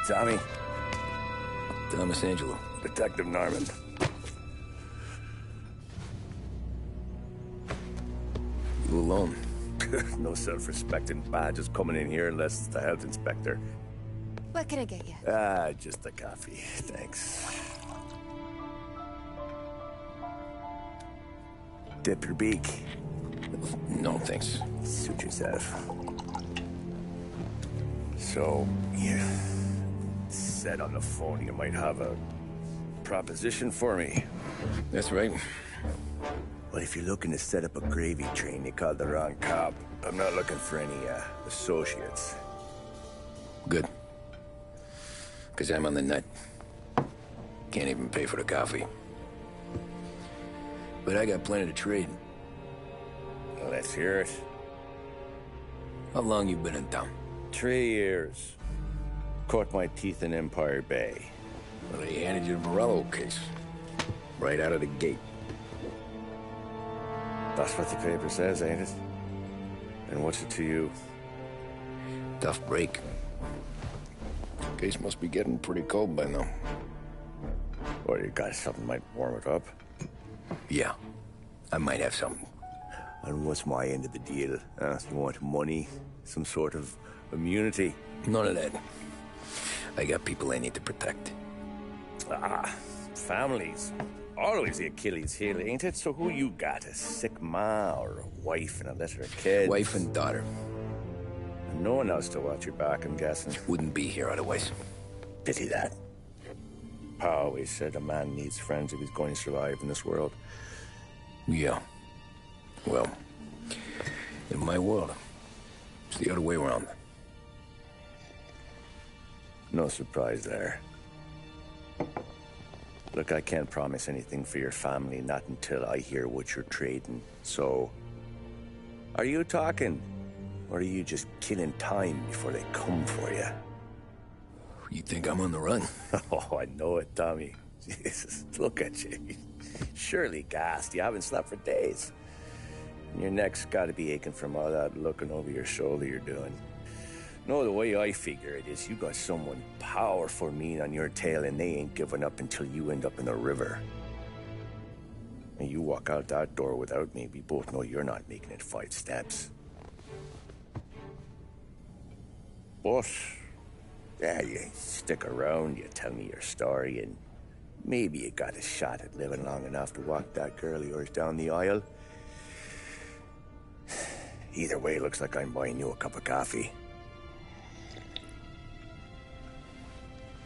Tommy. Thomas Angelo. Detective Norman. You alone? No self-respecting badges coming in here unless it's the health inspector. What can I get you? Just a coffee. Thanks. Dip your beak. No, thanks. Suit yourself. So, you said on the phone you might have a proposition for me. That's right. Well, if you're looking to set up a gravy train, you called the wrong cop. I'm not looking for any, associates. Good. Because I'm on the nut. Can't even pay for the coffee. But I got plenty to trade. Well, let's hear it. How long you been in town? 3 years. Caught my teeth in Empire Bay. Well, they handed you the Morello case. Right out of the gate. That's what the paper says, ain't it? And what's it to you? Tough break. Case must be getting pretty cold by now. Or you got something might warm it up? Yeah, I might have something. And what's my end of the deal? You want money? Some sort of immunity? None of that. I got people I need to protect. Families. Always the Achilles heel, ain't it? So who you got? A sick ma or a wife and a litter of kids? Wife and daughter. And no one else to watch your back, I'm guessing. Wouldn't be here otherwise. Pity that. Pa always said a man needs friends if he's going to survive in this world. Yeah. Well, in my world, it's the other way around. No surprise there. Look, I can't promise anything for your family, not until I hear what you're trading. So, are you talking? Or are you just killing time before they come for you? You think I'm on the run? Oh, I know it, Tommy. Jesus, look at you. Surely gassed. You haven't slept for days. And your neck's got to be aching from all that looking over your shoulder you're doing. No, the way I figure it is you got someone powerful mean on your tail and they ain't giving up until you end up in the river. And you walk out that door without me, we both know you're not making it 5 steps. But, yeah, you stick around, you tell me your story, and maybe you got a shot at living long enough to walk that girl of yours down the aisle. Either way, looks like I'm buying you a cup of coffee.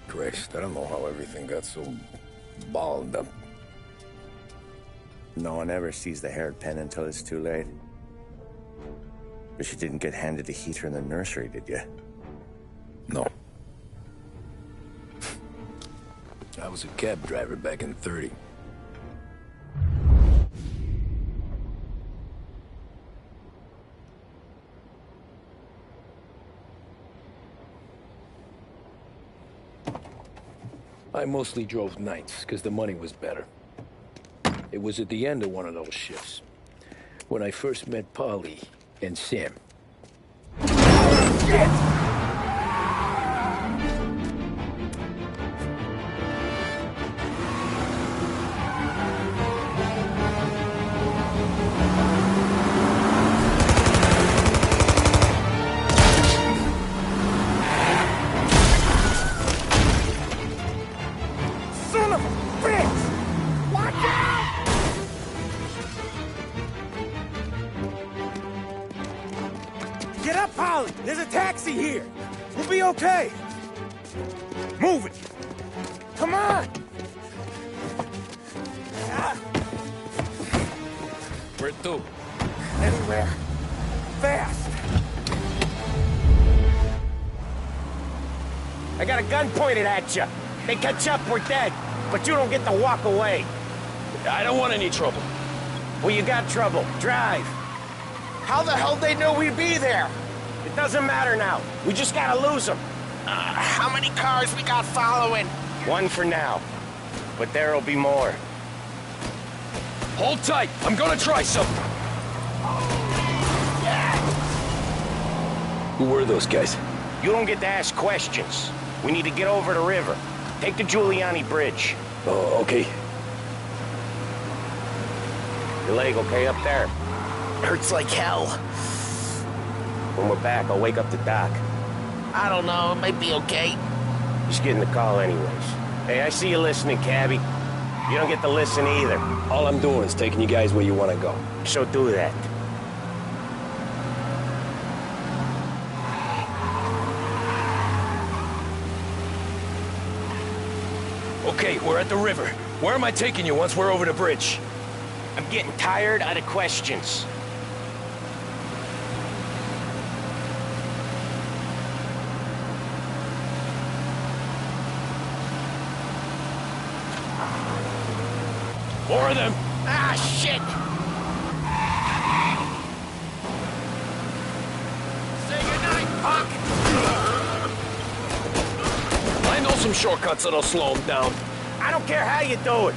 Christ, I don't know how everything got so balled up. No one ever sees the haired pen until it's too late. But you didn't get handed a heater in the nursery, did you? No. I was a cab driver back in '30. I mostly drove nights, because the money was better. It was at the end of one of those shifts, when I first met Polly and Sam. Shit! Get up, Polly! There's a taxi here! We'll be okay! Move it! Come on! Where to? Anywhere. Fast! I got a gun pointed at you. They catch up, we're dead. But you don't get to walk away. I don't want any trouble. Well, you got trouble. Drive. How the hell they knew we'd be there? It doesn't matter now. We just gotta lose them. How many cars we got following? 1 for now. But there'll be more. Hold tight. I'm gonna try something. Yeah. Who were those guys? You don't get to ask questions. We need to get over the river. Take the Giuliani Bridge. Oh, okay. Your leg okay up there? Hurts like hell. When we're back, I'll wake up the doc. I don't know, it might be okay. Just getting the call anyways. Hey, I see you listening, cabbie. You don't get to listen either. All I'm doing is taking you guys where you want to go. So do that. Okay, we're at the river. Where am I taking you once we're over the bridge? I'm getting tired of the questions. More of them! Ah, shit! Say goodnight, punk! I know some shortcuts that'll slow them down. I don't care how you do it.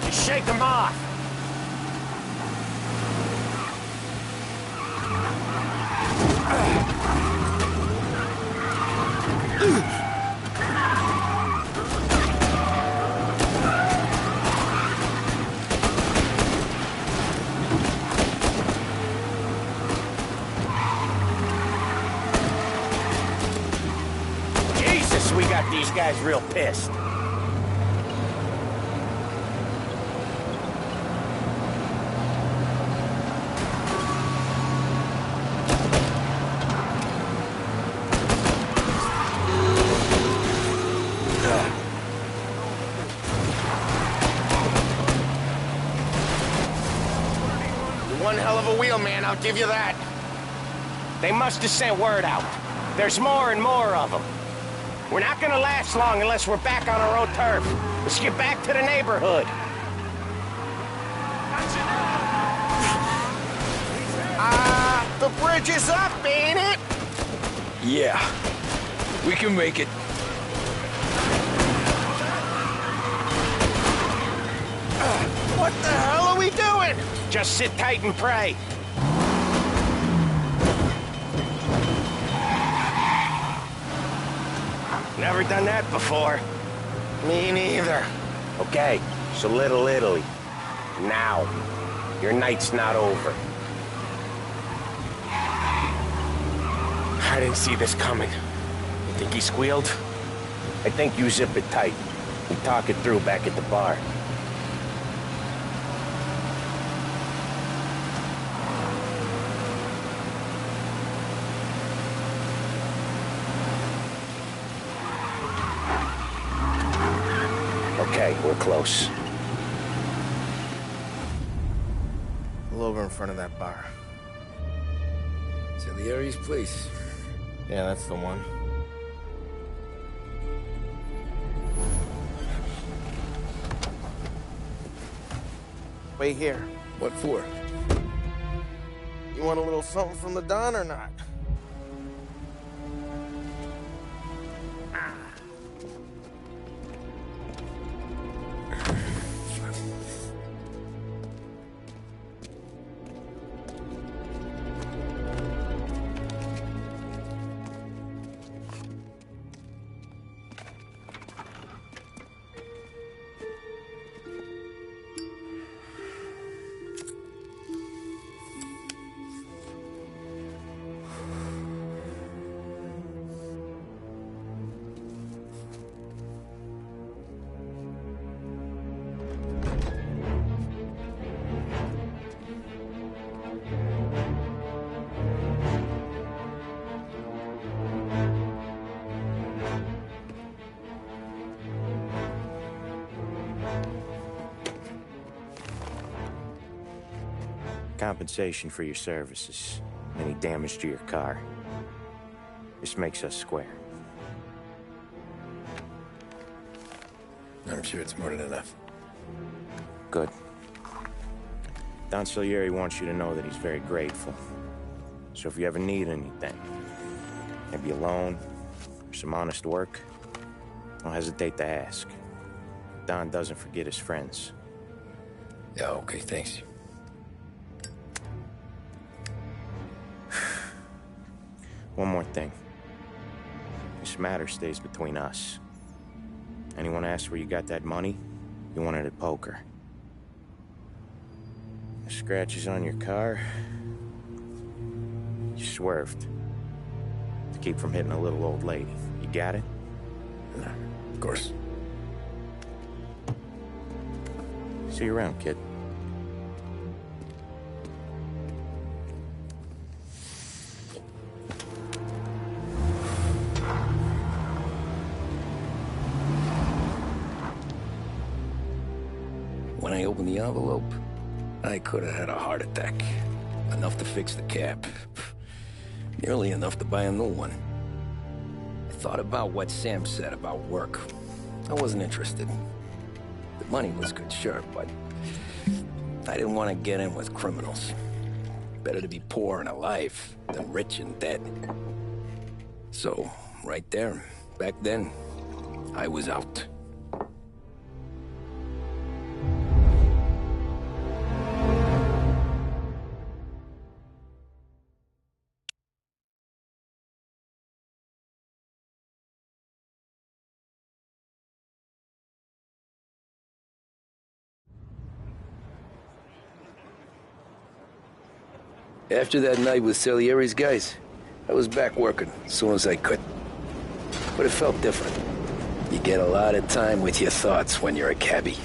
Just shake them off. Jesus, we got these guys real pissed. One hell of a wheelman, I'll give you that. They must have sent word out. There's more and more of them. We're not gonna last long unless we're back on our own turf. Let's get back to the neighborhood. The bridge is up, ain't it? Yeah. We can make it. What the hell are we doing? Just sit tight and pray. Never done that before. Me neither. Okay, so Little Italy. Now. Your night's not over. I didn't see this coming. You think he squealed? I think you zip it tight. We talk it through back at the bar. Okay, we're close. Pull over in front of that bar. Salieri's place. Yeah, that's the one. Wait here. What for? You want a little something from the Don or not? Compensation for your services. Any damage to your car. This makes us square. I'm sure it's more than enough. Good. Don Salieri wants you to know that he's very grateful. So if you ever need anything, maybe a loan or some honest work, don't hesitate to ask. Don doesn't forget his friends. Yeah, okay, thanks. One more thing. This matter stays between us. Anyone asks where you got that money, you won it at poker. The scratches on your car, you swerved. To keep from hitting a little old lady. You got it? Of course. See you around, kid. When I opened the envelope, I could have had a heart attack. Enough to fix the cab. Nearly enough to buy a new one. I thought about what Sam said about work. I wasn't interested. The money was good, sure, but I didn't want to get in with criminals. Better to be poor and alive than rich and dead. So, right there, back then, I was out. After that night with Salieri's guys, I was back working as soon as I could. But it felt different. You get a lot of time with your thoughts when you're a cabbie.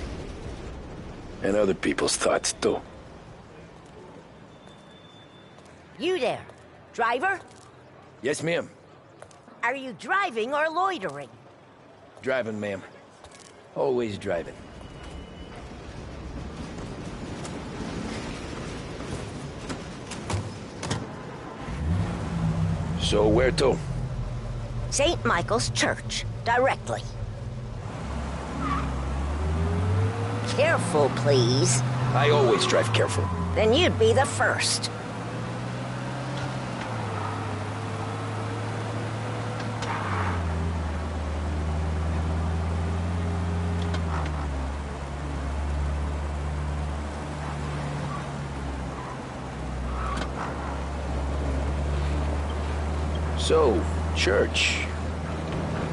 And other people's thoughts, too. You there, driver? Yes, ma'am. Are you driving or loitering? Driving, ma'am. Always driving. So where to? St. Michael's Church, directly. Careful, please. I always drive careful. Then you'd be the first. So, church.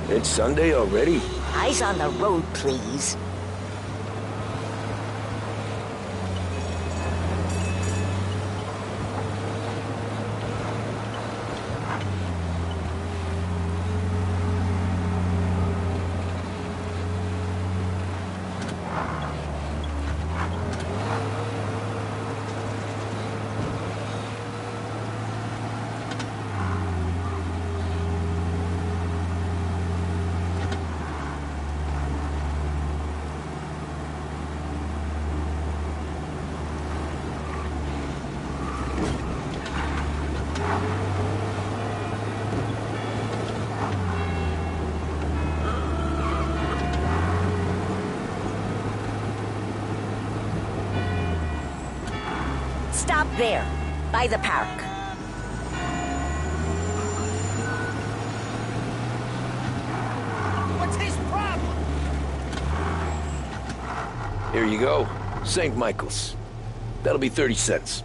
It's Sunday already? Eyes on the road, please. Stop there, by the park. What's his problem? Here you go. St. Michael's. That'll be 30 cents.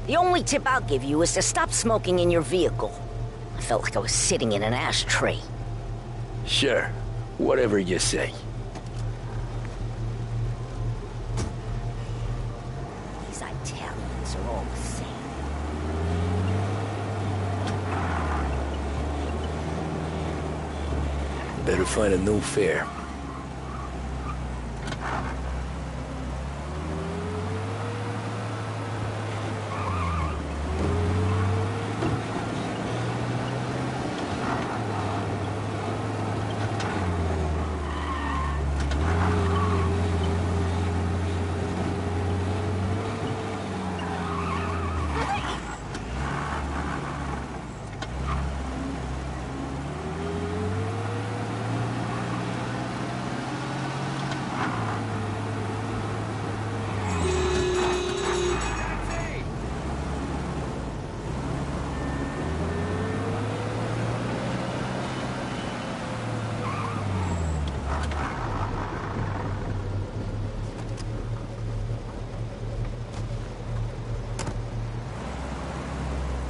The only tip I'll give you is to stop smoking in your vehicle. I felt like I was sitting in an ashtray. Sure. Whatever you say. These Italians are all the same. Better find a new fare.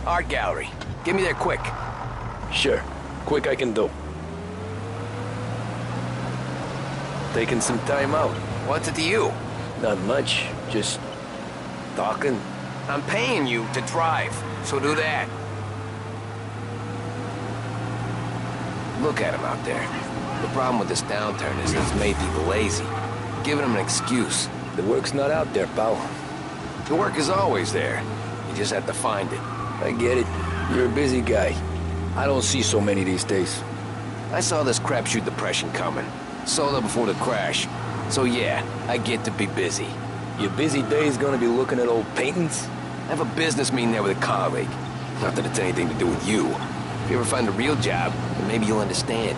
Art gallery. Get me there quick. Sure. Quick I can do. Taking some time out. What's it to you? Not much. Just talking. I'm paying you to drive, so do that. Look at him out there. The problem with this downturn is it's made people lazy. Giving them an excuse. The work's not out there, pal. The work is always there. You just have to find it. I get it. You're a busy guy. I don't see so many these days. I saw this crapshoot depression coming. Sold up before the crash. So yeah, I get to be busy. Your busy day's gonna be looking at old paintings? I have a business meeting there with a colleague. Not that it's anything to do with you. If you ever find a real job, then maybe you'll understand.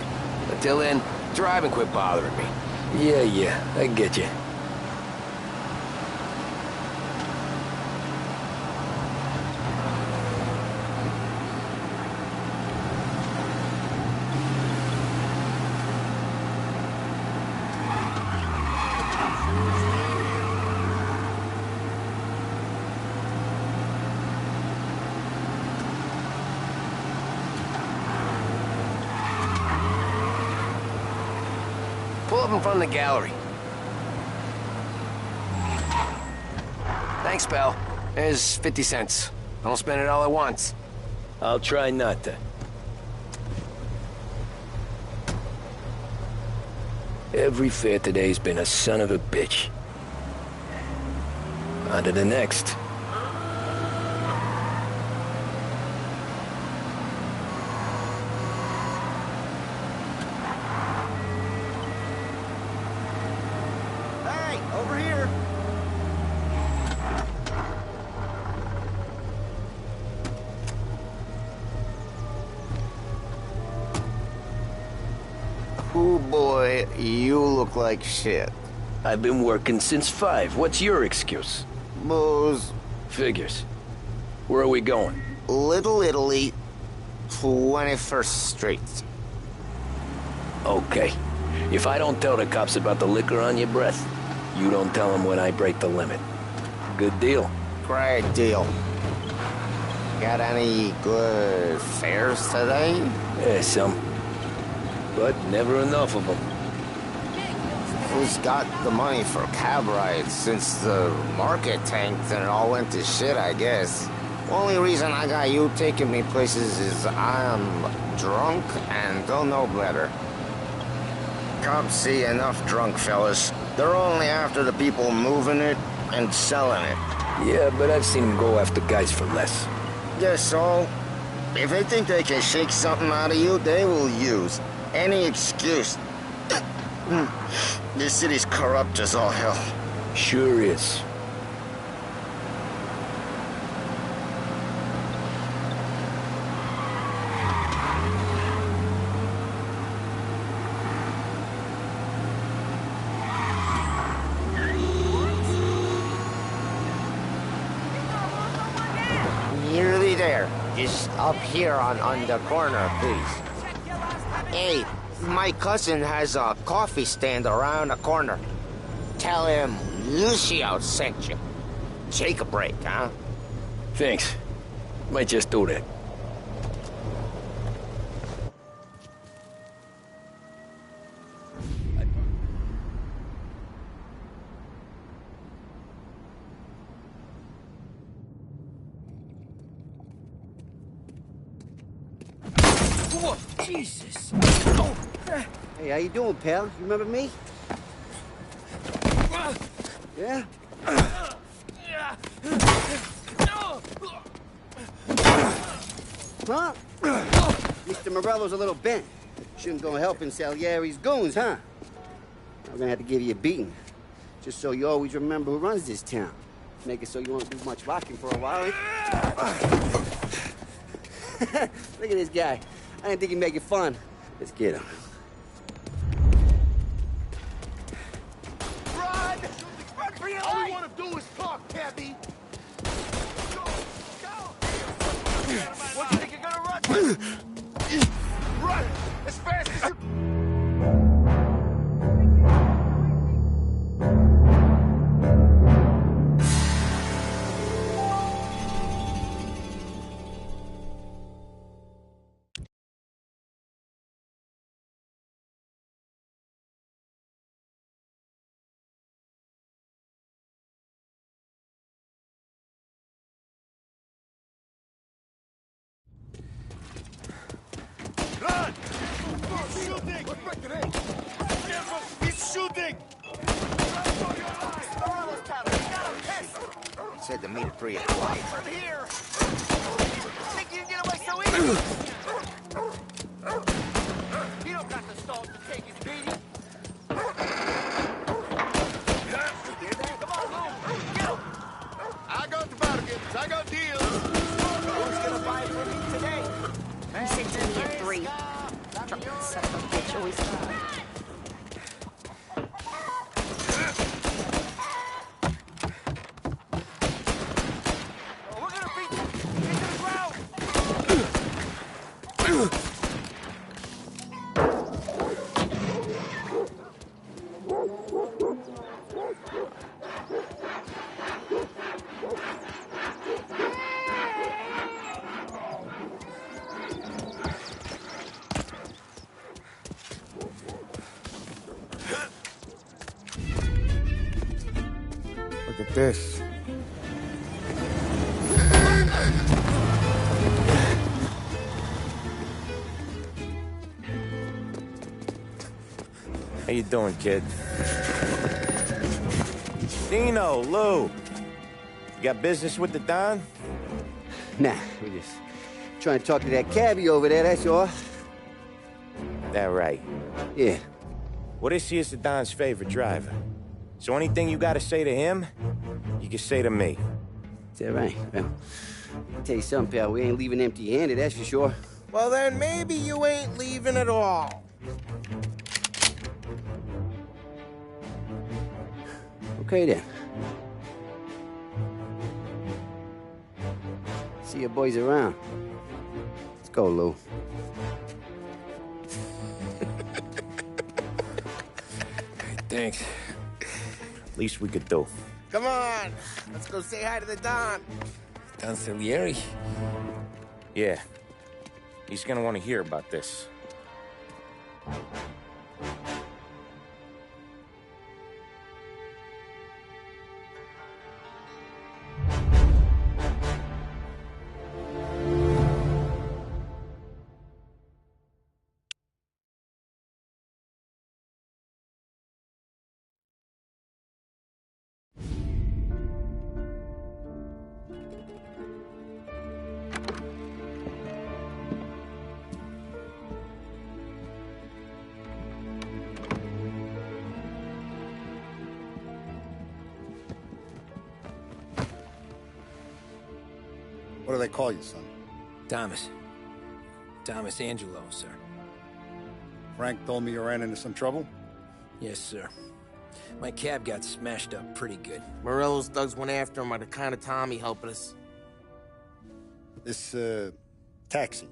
Until then, drive and quit bothering me. Yeah, I get you. Pull up in front of the gallery. Thanks, pal. There's 50 cents. I don't spend it all at once. I'll try not to. Every fare today's been a son of a bitch. On to the next. Hey, over here. Ooh, boy, you look like shit. I've been working since 5. What's your excuse? Booze, Figures. Where are we going? Little Italy, 21st Street. Okay. If I don't tell the cops about the liquor on your breath, you don't tell them when I break the limit. Good deal. Great deal. Got any good fares today? Yeah, some. But never enough of them. Who's got the money for cab rides since the market tanked and it all went to shit, I guess? Only reason I got you taking me places is I'm drunk and don't know better. Cops see enough drunk fellas. They're only after the people moving it and selling it. Yeah, but I've seen them go after guys for less. Guess so. If they think they can shake something out of you, they will use any excuse. This city's corrupt as all hell. Sure is. Nearly there. Just up here on the corner, please. Hey, my cousin has a coffee stand around the corner. Tell him Lucio sent you. Take a break, huh? Thanks. Might just do that. Whoa, Jesus. Hey, how you doing, pal? You remember me? Yeah? Huh? Mr. Morello's a little bent. Shouldn't go helping Salieri's goons, huh? I'm gonna have to give you a beating. Just so you always remember who runs this town. Make it so you won't do much rocking for a while. Look at this guy. I didn't think he'd make it fun. Let's get him. Run! All you want to do is talk, Cabby. Go! What do you think you're gonna run? Run as fast as you... shooting! Let's break it in! Careful! He's shooting! Said to meet at 3 o'clock. From here! Think you can get away so easy? You don't got the salt to take his beating. Come on, Lou! Get him! I got the bargains. I got deals. Who's gonna buy from me today? He said to me at 3. Drunk son of a bitch always calling. We're gonna beat them into the ground. Look at this. How you doing, kid? Dino, Lou. You got business with the Don? Nah, we just trying to talk to that cabbie over there, that's all. That right. Yeah. Well, this here's the Don's favorite driver. So anything you gotta say to him, you can say to me. Is that right? Well, I'll tell you something, pal. We ain't leaving empty-handed, that's for sure. Well, then maybe you ain't leaving at all. Okay, then. See your boys around. Let's go, Lou. Thanks. Least we could do. Come on, let's go say hi to the Don. Don Salieri? Yeah. He's gonna want to hear about this. What do they call you, son? Thomas. Thomas Angelo, sir. Frank told me you ran into some trouble? Yes, sir. My cab got smashed up pretty good. Morello's thugs went after him by the kind of Tommy helping us. This, taxi.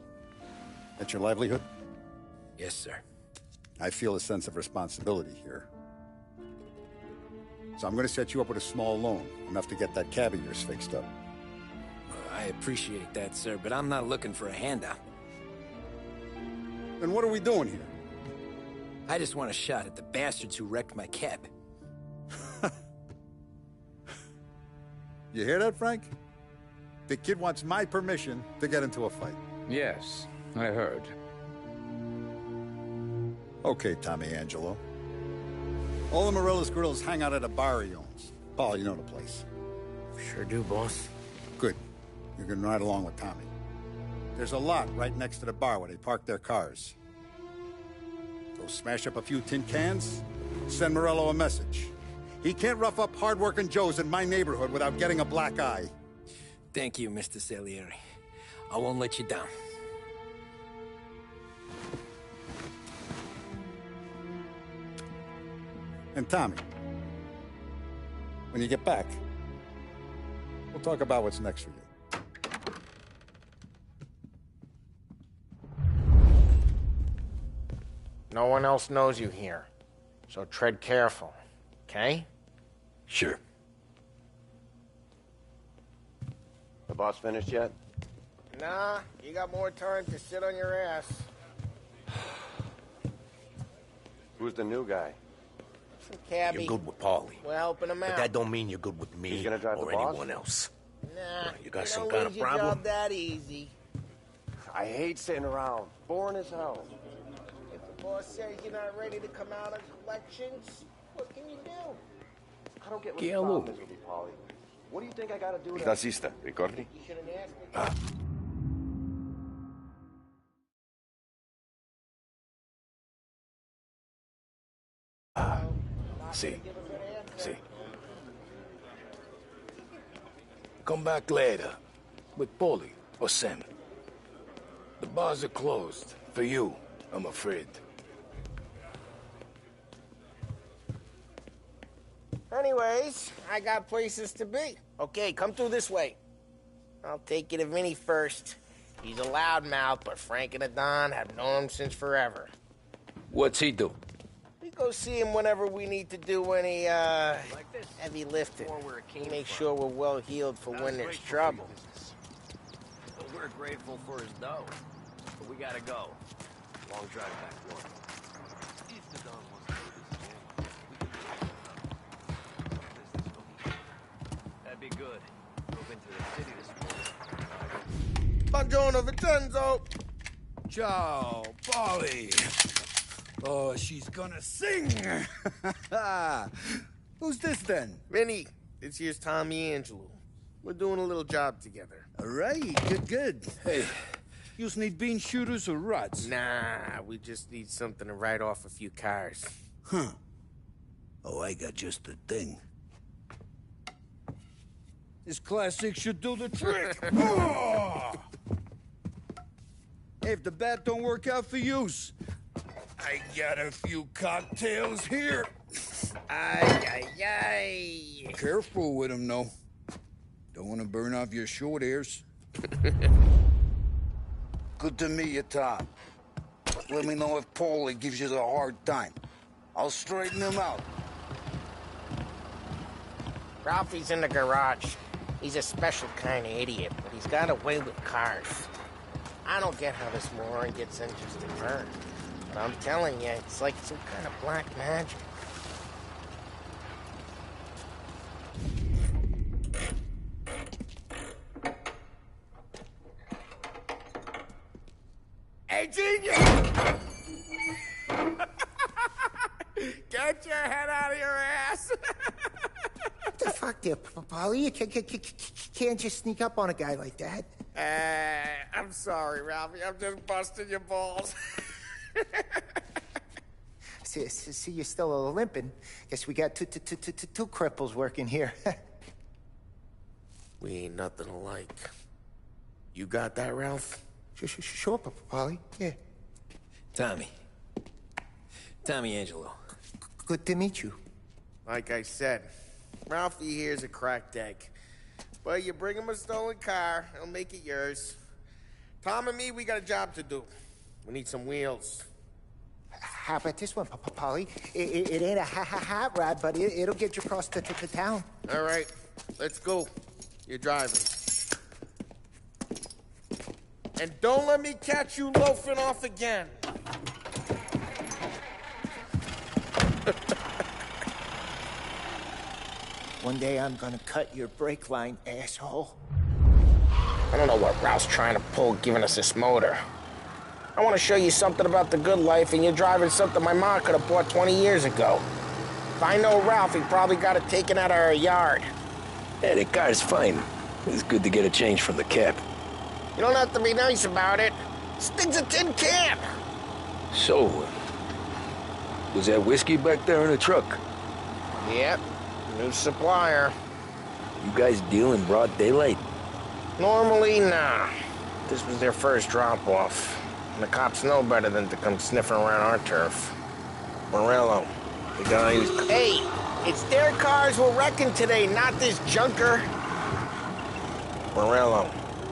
That's your livelihood? Yes, sir. I feel a sense of responsibility here. So I'm gonna set you up with a small loan, enough to get that cab of yours fixed up. I appreciate that, sir, but I'm not looking for a handout. Then what are we doing here? I just want a shot at the bastards who wrecked my cab. You hear that, Frank? The kid wants my permission to get into a fight. Yes, I heard. Okay, Tommy Angelo. All the Morello's girls hang out at a bar he owns. Paul, you know the place. Sure do, boss. Good. You can ride along with Tommy. There's a lot right next to the bar where they park their cars. Go smash up a few tin cans, send Morello a message. He can't rough up hard-working Joes in my neighborhood without getting a black eye. Thank you, Mr. Salieri. I won't let you down. And Tommy, when you get back, we'll talk about what's next for you. No one else knows you here, so tread careful, okay? Sure. The boss finished yet? Nah, you got more time to sit on your ass. Who's the new guy? Some cabbie. You're good with Paulie. We're helping him out. But that don't mean you're good with me He's gonna drive or the boss? anyone else. Nah, You got you some don't kind lose of your problem? job that easy. I hate sitting around. Boring as hell. Boss says you're not ready to come out on collections. What can you do? I don't get what Che the è problem lui? is with you, Paulie. What do you think I gotta do Il to... tassista, ricordi? You should have asked me. Sì. Sì. Come back later. With Paulie or Sam. The bars are closed. For you, I'm afraid. Anyways, I got places to be. Okay, come through this way. I'll take you to Vinny first. He's a loudmouth, but Frank and the Don have known him since forever. What's he do? We go see him whenever we need to do any, heavy lifting. Make sure we're well healed for when there's trouble. We're grateful for his dough. But we gotta go. Long drive back north. If the Don wants to go this way, that'd be good. Drove into the city this morning. Buongiorno, Vincenzo! Ciao, Polly. Oh, she's gonna sing. Who's this then? Vinny, this here's Tommy Angelo. We're doing a little job together. All right, good. Hey, you need bean shooters or rods? Nah, we just need something to write off a few cars. Huh. Oh, I got just the thing. This classic should do the trick. Oh! Hey, if the bat don't work out for yous, I got a few cocktails here. Ay, ay, ay. Careful with them, though. Don't want to burn off your short hairs. Good to meet you, Tom. Let me know if Paulie gives you the hard time. I'll straighten him out. Ralphie's in the garage. He's a special kind of idiot, but he's got a way with cars. I don't get how this moron gets interested in her. But I'm telling you, it's like some kind of black magic. Hey, genius! Get your head out of your ass! What the fuck there, Polly? You can't just sneak up on a guy like that. I'm sorry, Ralphie. I'm just busting your balls. See, you're still limping. Guess we got two cripples working here. We ain't nothing alike. You got that, Ralph? Sure, Polly. Yeah. Tommy Angelo. Good to meet you. Like I said, Ralphie here's a cracked egg. But you bring him a stolen car, he'll make it yours. Tom and me, we got a job to do. We need some wheels. How about this one, Polly? It ain't a hot rod, but it'll get you across to town. All right, let's go. You're driving. And don't let me catch you loafing off again. One day I'm gonna cut your brake line, asshole. I don't know what Ralph's trying to pull giving us this motor. I want to show you something about the good life, and you're driving something my mom could have bought 20 years ago. If I know Ralph, he probably got it taken out of our yard. Yeah, the car's fine. It's good to get a change from the cab. You don't have to be nice about it. This thing's a tin can. So, was that whiskey back there in the truck? Yep, new supplier. You guys deal in broad daylight? Normally, nah. This was their first drop-off. And the cops know better than to come sniffing around our turf. Morello, the guy who's... Hey, it's their cars we're wrecking today, not this junker. Morello,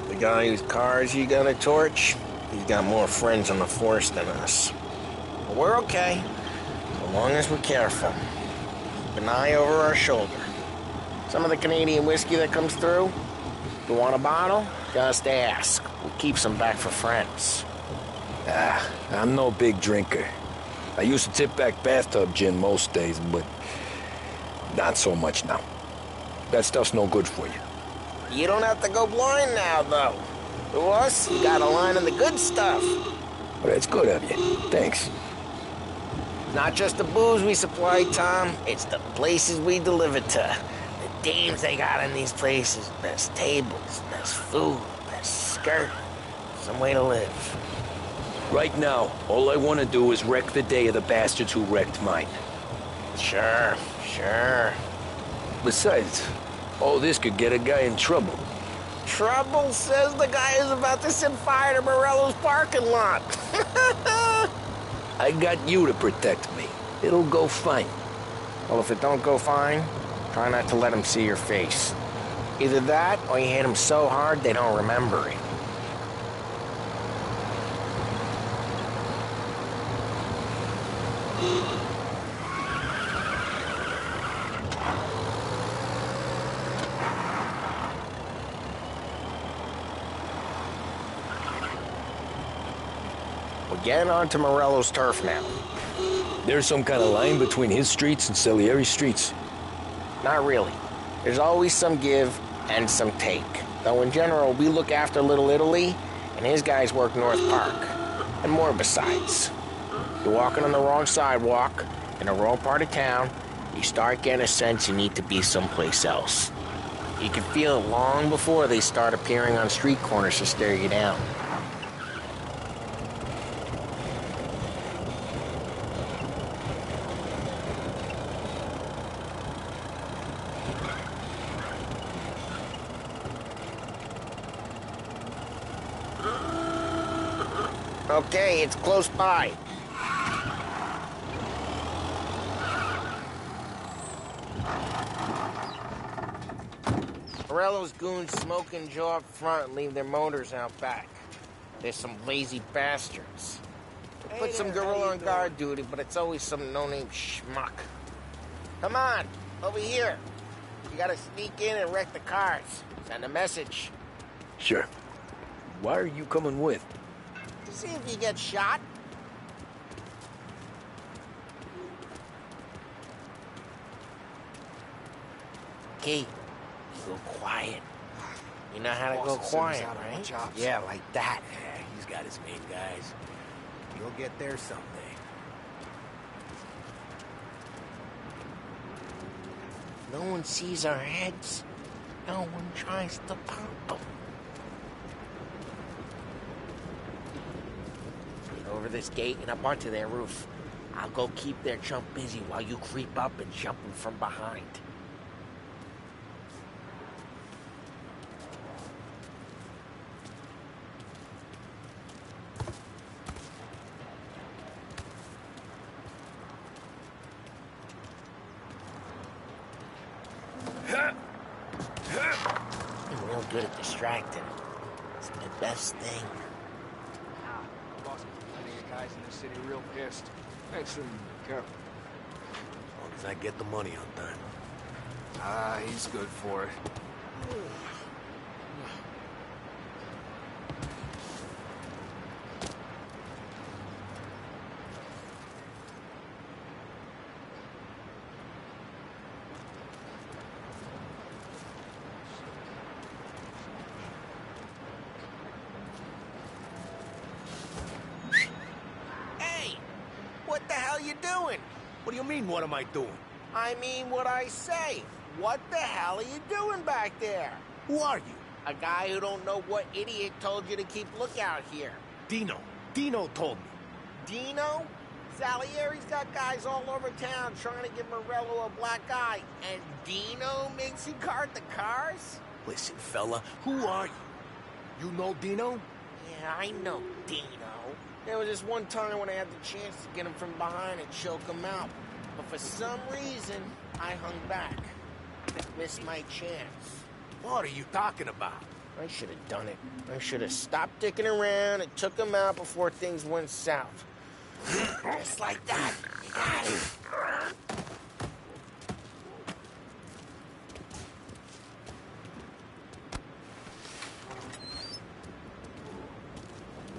the guy whose cars you got a torch, he's got more friends on the force than us. But we're okay, as long as we're careful. Keep an eye over our shoulder. Some of the Canadian whiskey that comes through, you want a bottle? Just ask. We'll keep some back for friends. I'm no big drinker. I used to tip back bathtub gin most days, but not so much now. That stuff's no good for you. You don't have to go blind now, though. To us, you got a line of the good stuff. Well, that's good of you. Thanks. not just the booze we supply, Tom. It's the places we deliver to. The dames they got in these places. Best tables, best food, best skirt. Some way to live. Right now, all I want to do is wreck the day of the bastards who wrecked mine. Sure. Besides, all this could get a guy in trouble. Trouble, says the guy who's about to set fire to Morello's parking lot. I got you to protect me. It'll go fine. Well, if it don't go fine, try not to let them see your face. Either that, or you hit them so hard they don't remember it. We're getting onto Morello's turf now. There's some kind of line between his streets and Salieri's streets. Not really. There's always some give and some take. Though in general, we look after Little Italy, and his guys work North Park. And more besides. You're walking on the wrong sidewalk, in the wrong part of town, you start getting a sense you need to be someplace else. You can feel it long before they start appearing on street corners to stare you down. Okay, it's close by. Morello's goons smoke and jaw up front and leave their motors out back. They're some lazy bastards. They put some gorilla on guard duty, but it's always some no-name schmuck. Come on, over here. You gotta sneak in and wreck the cars. Send a message. Sure. Why are you coming with? To see if you get shot. Key, go quiet. You know how to go quiet, right? Yeah, like that. Yeah, he's got his main guys. You'll get there someday. No one sees our heads. No one tries to pop them. Over this gate and up onto their roof. I'll go keep their chump busy while you creep up and jump him from behind. You're real good at distracting. It's the best thing. Boss, plenty of guys in the city real pissed. Makes them careful. As long as I get the money on time. Ah, he's good for it. What the hell you doing? What do you mean, what am I doing? I mean what I say. What the hell are you doing back there? Who are you? A guy who don't know what idiot told you to keep lookout here. Dino. Dino told me. Dino? Salieri's got guys all over town trying to give Morello a black eye. And Dino makes you guard the cars? Listen, fella, who are you? You know Dino? Yeah, I know Dino. There was this one time when I had the chance to get him from behind and choke him out. But for some reason, I hung back. Missed my chance. What are you talking about? I should have done it. I should have stopped dicking around and took him out before things went south. Just like that. You got it.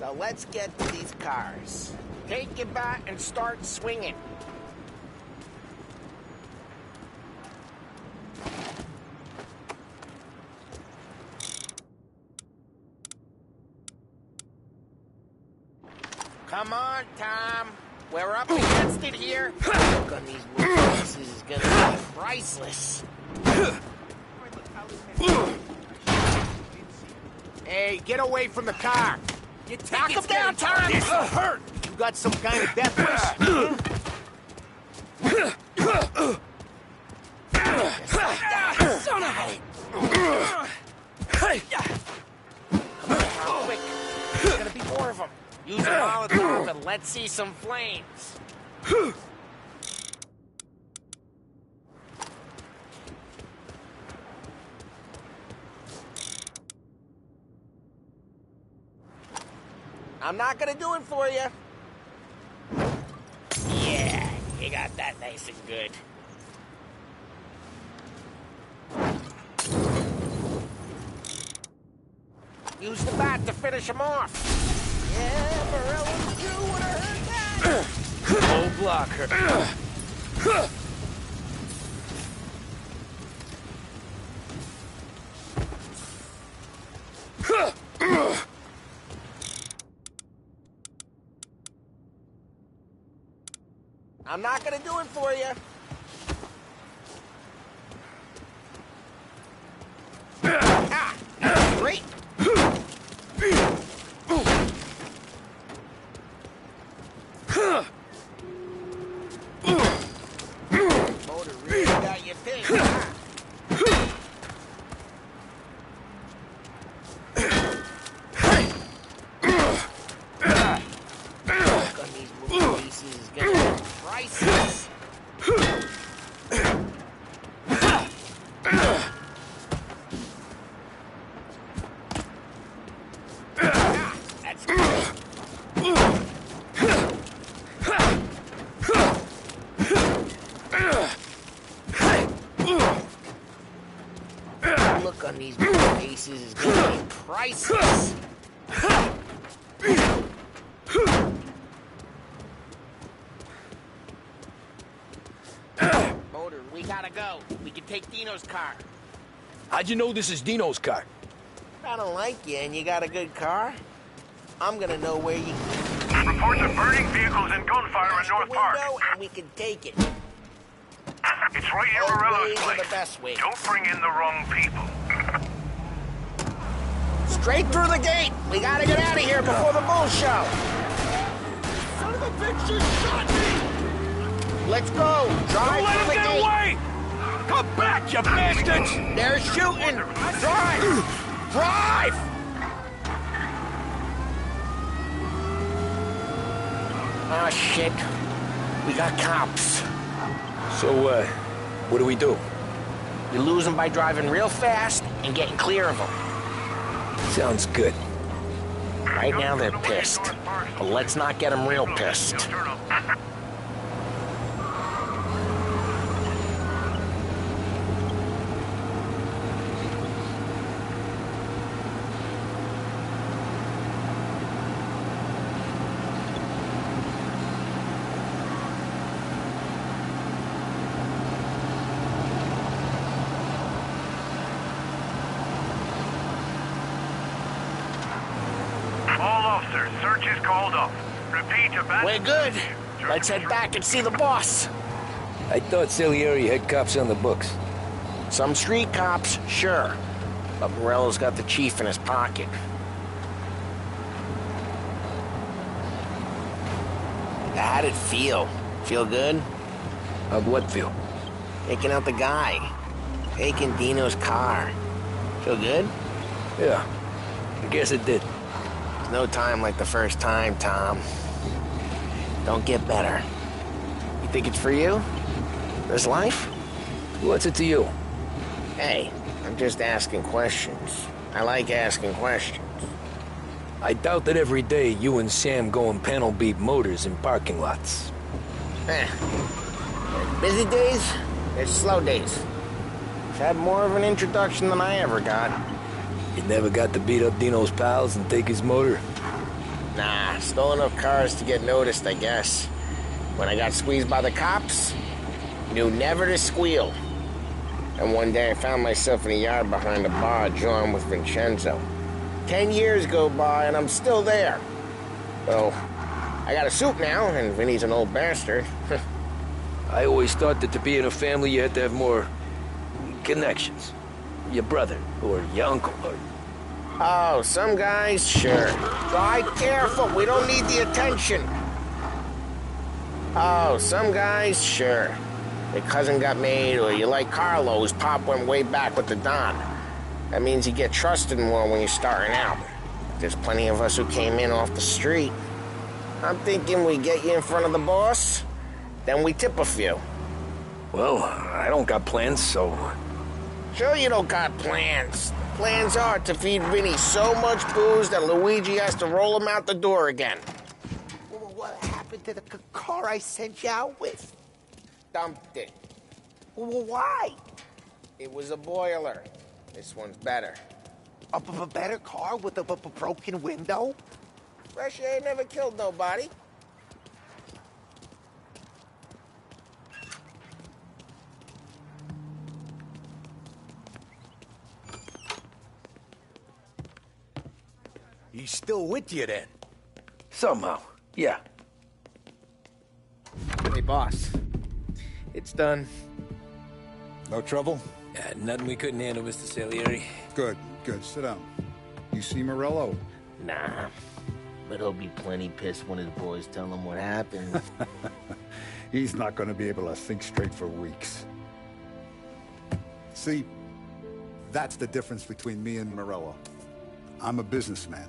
Now let's get to these cars. Take your bat and start swinging. Come on, Tom. We're up against it here. Look on these movies is gonna be priceless. Hey, get away from the car. Knock him down, Tom! This will hurt! You got some kind of death wish? Son of a... Come on, Tom, quick. There's gonna be more of them. Use a Molotov and let's see some flames. I'm not gonna do it for you. Yeah, you got that nice and good. Use the bat to finish him off. Yeah, Morello's true when I heard that. Old blocker. I'm not gonna do it for you. Ah, great. Motor really got your thing, huh? Look on these movie pieces is gonna be priceless. That's great. Look on these faces is gonna be priceless. Motor, we gotta go. We can take Dino's car. How'd you know this is Dino's car? If I don't like you and you got a good car, I'm gonna know where you... Reports of burning vehicles and gunfire in North Park. And we can take it. It's right near Both Morello's ways are place. the best ways. Don't bring in the wrong people. Straight through the gate. We gotta get out of here before the bull show. Son of a bitch just shot me! Let's go. Drive Don't let through him the get gate. away! Come back, you bastards! They're shooting. Drive. Drive. Oh, shit. We got cops. So, what do we do? You lose them by driving real fast and getting clear of them. Sounds good. Right now they're pissed, but let's not get them real pissed. All officers, search is called off. Repeat, We're good. Let's head back and see the boss. I thought Salieri had cops on the books. Some street cops, sure. But Morello's got the chief in his pocket. How'd it feel? Feel good? How'd what feel? Taking out the guy. Taking Dino's car. Feel good? Yeah, I guess it did. There's no time like the first time, Tom. Don't get better. You think it's for you? This life? What's it to you? Hey, I'm just asking questions. I like asking questions. I doubt that every day you and Sam go and panel beat motors in parking lots. There's busy days, there's slow days. I've had more of an introduction than I ever got. You never got to beat up Dino's pals and take his motor? Nah, stole enough cars to get noticed, I guess. When I got squeezed by the cops, knew never to squeal. And one day I found myself in a yard behind a bar drawn with Vincenzo. 10 years go by and I'm still there. Though, I got a suit now, and Vinny's an old bastard. I always thought that to be in a family you had to have more connections. Your brother, or your uncle, or... Oh, some guys, sure. Drive careful, we don't need the attention. Oh, some guys, sure. Your cousin got made, or you like Carlos, Pop went way back with the Don. That means you get trusted more when you're starting out. There's plenty of us who came in off the street. I'm thinking we get you in front of the boss, then we tip a few. Well, I don't got plans, so... Sure you don't got plans. Plans are to feed Vinny so much booze that Luigi has to roll him out the door again. What happened to the car I sent you out with? Dumped it. Why? It was a boiler. This one's better. A better car with a broken window? Fresh air never killed nobody. He's still with you then? Somehow, yeah. Hey, boss. It's done. No trouble? Yeah, nothing we couldn't handle, Mr. Salieri. Good, good. Sit down. You see Morello? Nah. But he'll be plenty pissed when his boys tell him what happened. He's not going to be able to think straight for weeks. See, that's the difference between me and Morello. I'm a businessman.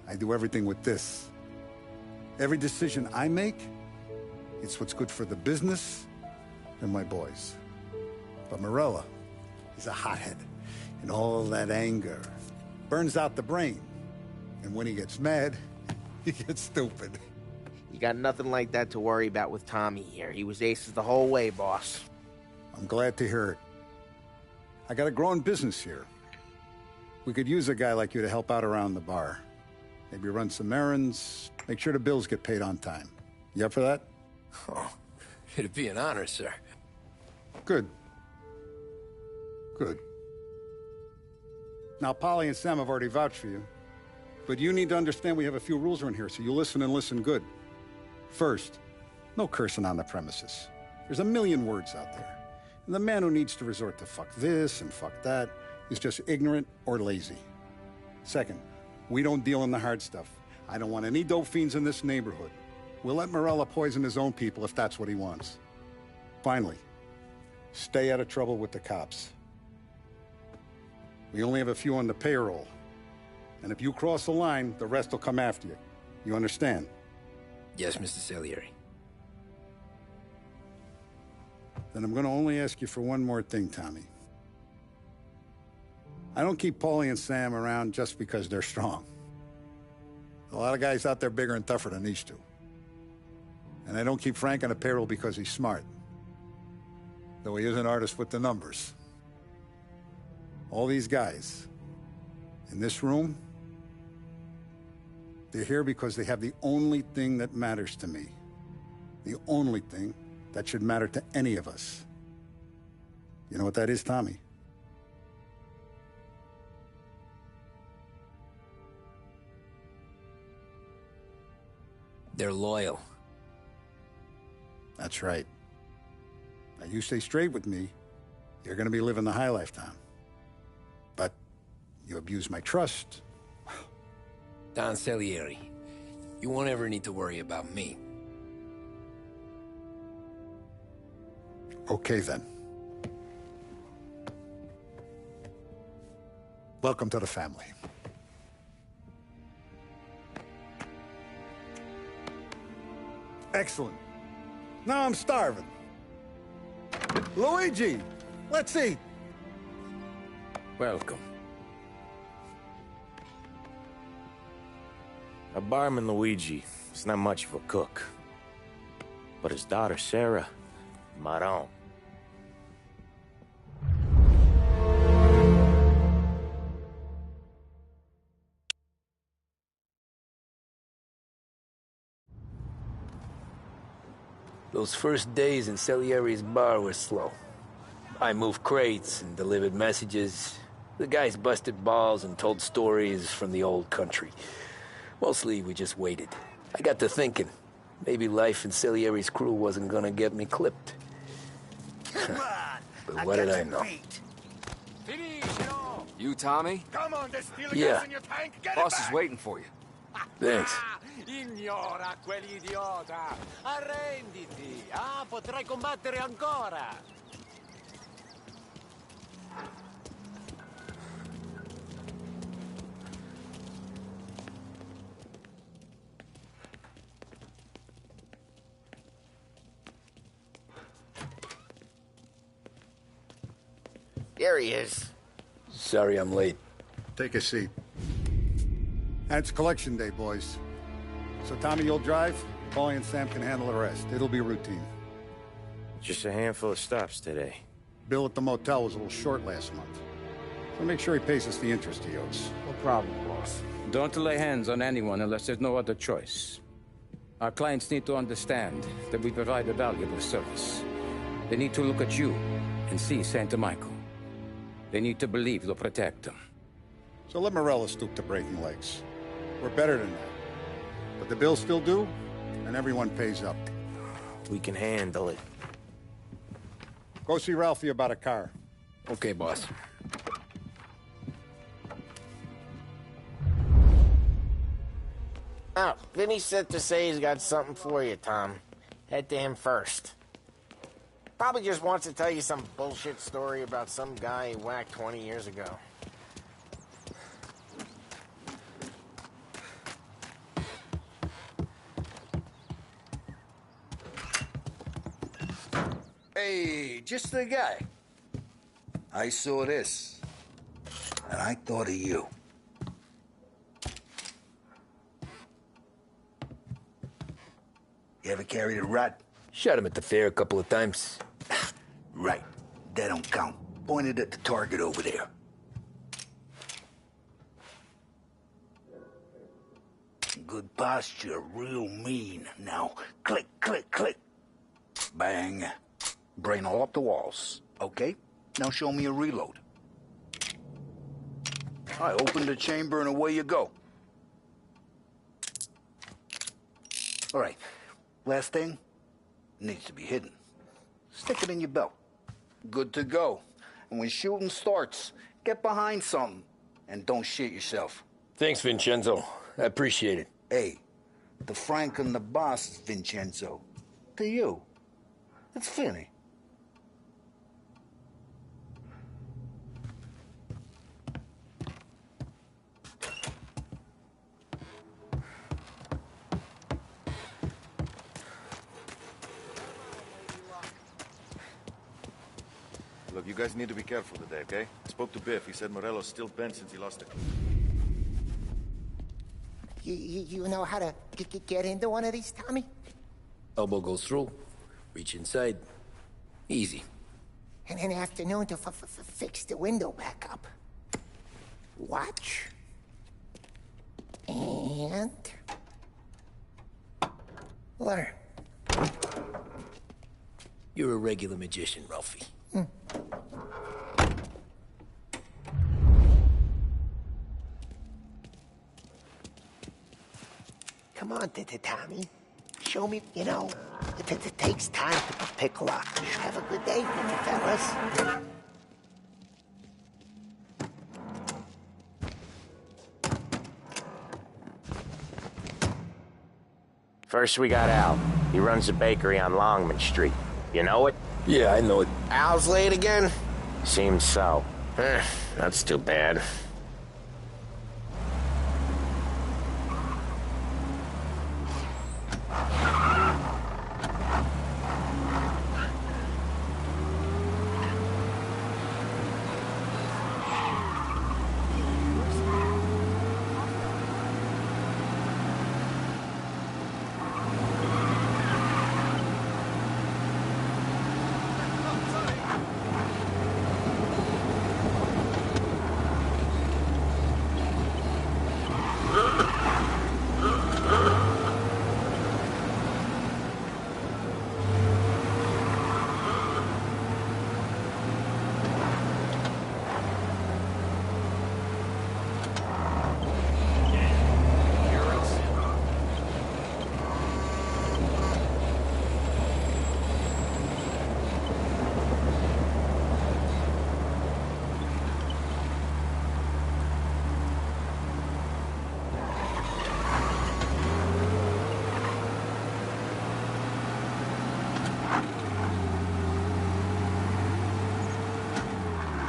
I do everything with this. Every decision I make, it's what's good for the business and my boys. But Morello, he's a hothead. And all that anger burns out the brain. And when he gets mad, he gets stupid. You got nothing like that to worry about with Tommy here. He was aces the whole way, boss. I'm glad to hear it. I got a growing business here. We could use a guy like you to help out around the bar. Maybe run some errands, make sure the bills get paid on time. You up for that? Oh, it'd be an honor, sir. Good. Good. Now, Polly and Sam have already vouched for you. But you need to understand we have a few rules around here, so you listen and listen good. First, no cursing on the premises. There's a million words out there. And the man who needs to resort to fuck this and fuck that is just ignorant or lazy. Second, we don't deal in the hard stuff. I don't want any dope fiends in this neighborhood. We'll let Morella poison his own people if that's what he wants. Finally, stay out of trouble with the cops. We only have a few on the payroll. And if you cross the line, the rest will come after you. You understand? Yes, Mr. Salieri. Then I'm going to only ask you for one more thing, Tommy. I don't keep Paulie and Sam around just because they're strong. A lot of guys out there bigger and tougher than these two. And I don't keep Frank on the payroll because he's smart. Though he is an artist with the numbers. All these guys in this room, they're here because they have the only thing that matters to me. The only thing that should matter to any of us. You know what that is, Tommy? They're loyal. That's right. Now, you stay straight with me, you're gonna be living the high life, Tom. But you abuse my trust. Don Salieri, you won't ever need to worry about me. Okay, then. Welcome to the family. Excellent. Now I'm starving. Luigi, let's eat. Welcome. A barman Luigi is not much of a cook. But his daughter Sarah, Maron. Those first days in Salieri's bar were slow. I moved crates and delivered messages. The guys busted balls and told stories from the old country. Mostly, we just waited. I got to thinking, Maybe life in Salieri's crew wasn't gonna get me clipped. But what did I know? You, Tommy? Come on, there's still Yeah. gas in your tank. Get Boss it is back. waiting for you. Thanks. Ignora quell'idiota! Arrenditi! Ah, potrai combattere ancora! There he is. Sorry I'm late. Take a seat. And it's collection day, boys. So Tommy, you'll drive. Paulie and Sam can handle the rest. It'll be routine. Just a handful of stops today. Bill at the motel was a little short last month. So make sure he pays us the interest he owes. No problem, boss. Don't lay hands on anyone unless there's no other choice. Our clients need to understand that we provide a valuable service. They need to look at you and see Santa Michael. They need to believe you'll protect them. So let Morello stoop to breaking legs. We're better than that. But the bills still due, and everyone pays up. We can handle it. Go see Ralphie about a car. Okay, boss. Oh, Vinny said to say he's got something for you, Tom. Head to him first. Probably just wants to tell you some bullshit story about some guy he whacked 20 years ago. Hey, just the guy. I saw this, and I thought of you. You ever carried a rat? Shot him at the fair a couple of times. Right. That don't count. Pointed at the target over there. Good posture, real mean. Now, click, click, click. Bang. Brain all up the walls. Okay? Now show me a reload. I open the chamber and away you go. All right. Last thing. Needs to be hidden. Stick it in your belt. Good to go. And when shooting starts, get behind something. And don't shit yourself. Thanks, Vincenzo. I appreciate it. Hey, the Frank and the boss is Vincenzo. To you, it's Vinny. Look, you guys need to be careful today, okay? I spoke to Biff. He said Morello's still bent since he lost the... You know how to get into one of these, Tommy? Elbow goes through. Reach inside. Easy. And an afternoon to fix the window back up. Watch. And... learn. You're a regular magician, Ralphie. Come on, Tommy. Show me, you know, it takes time to pick lock. Have a good day, fellas. First we got Al. He runs a bakery on Longman Street. You know it? Yeah, I know it. Al's late again? Seems so. That's too bad.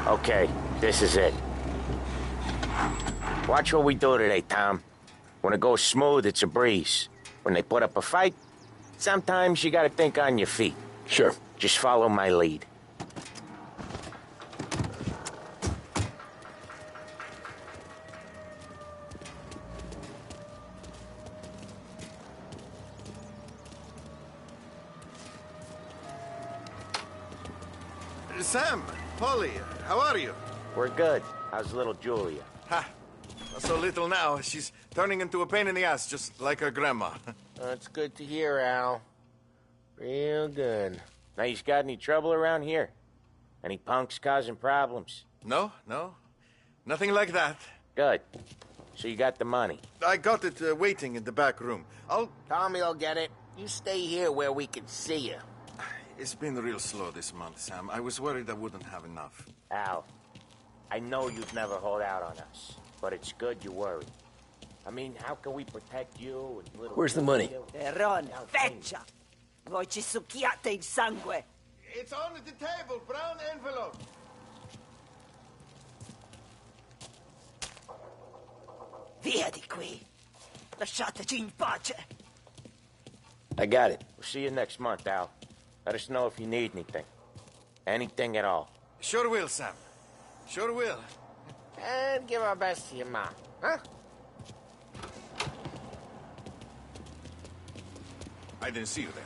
Okay, this is it. Watch what we do today, Tom. When it goes smooth, it's a breeze. When they put up a fight, sometimes you gotta think on your feet. Sure. Just follow my lead. Sam, Polly, how are you? We're good. How's little Julia? Ha! Not so little now. She's turning into a pain in the ass, just like her grandma. That's good to hear, Al. Real good. Now, you got any trouble around here? Any punks causing problems? No. Nothing like that. Good. So you got the money? I got it waiting in the back room. Tommy will get it. You stay here where we can see you. It's been real slow this month, Sam. I was worried I wouldn't have enough. Al, I know you'd never hold out on us, but it's good you worry. I mean, how can we protect you and little... Where's the money? Terron, feccia! Voi ci succhiate il sangue! It's on the table, brown envelope. Via di qui! Lasciateci in pace! I got it. We'll see you next month, Al. Let us know if you need anything. Anything at all. Sure will, Sam. Sure will. And give our best to your mom, huh? I didn't see you there.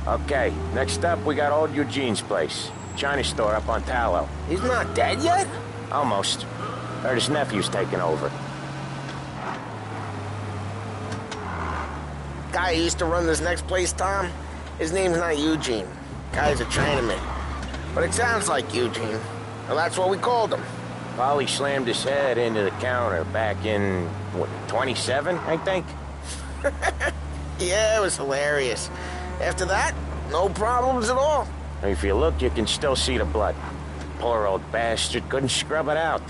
Okay, next up, we got old Eugene's place. China store up on Tallow. He's not dead yet? Almost. Heard his nephew's taking over. Guy who used to run this next place, Tom, his name's not Eugene. Guy's a Chinaman. But it sounds like Eugene. Well, that's what we called him. Polly slammed his head into the counter back in, what, 27, I think? Yeah, it was hilarious. After that, no problems at all. If you look, you can still see the blood. Poor old bastard couldn't scrub it out.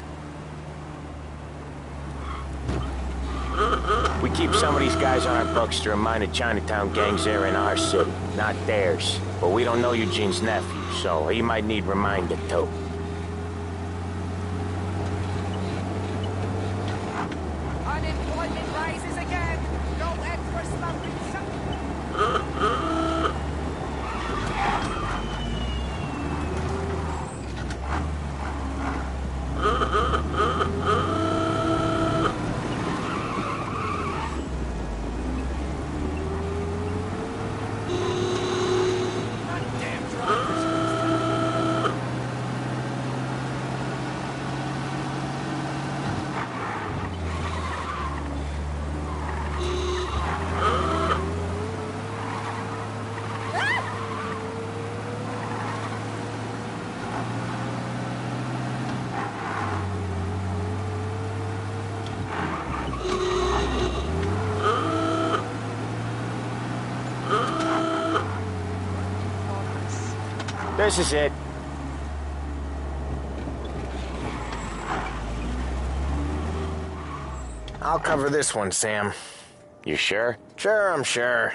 We keep some of these guys on our books to remind the Chinatown gangs they're in our city, not theirs. But we don't know Eugene's nephew, so he might need reminded too. Unemployment rises again! No extra smuggling! This is it. I'll cover this one, Sam. You sure? Sure, I'm sure.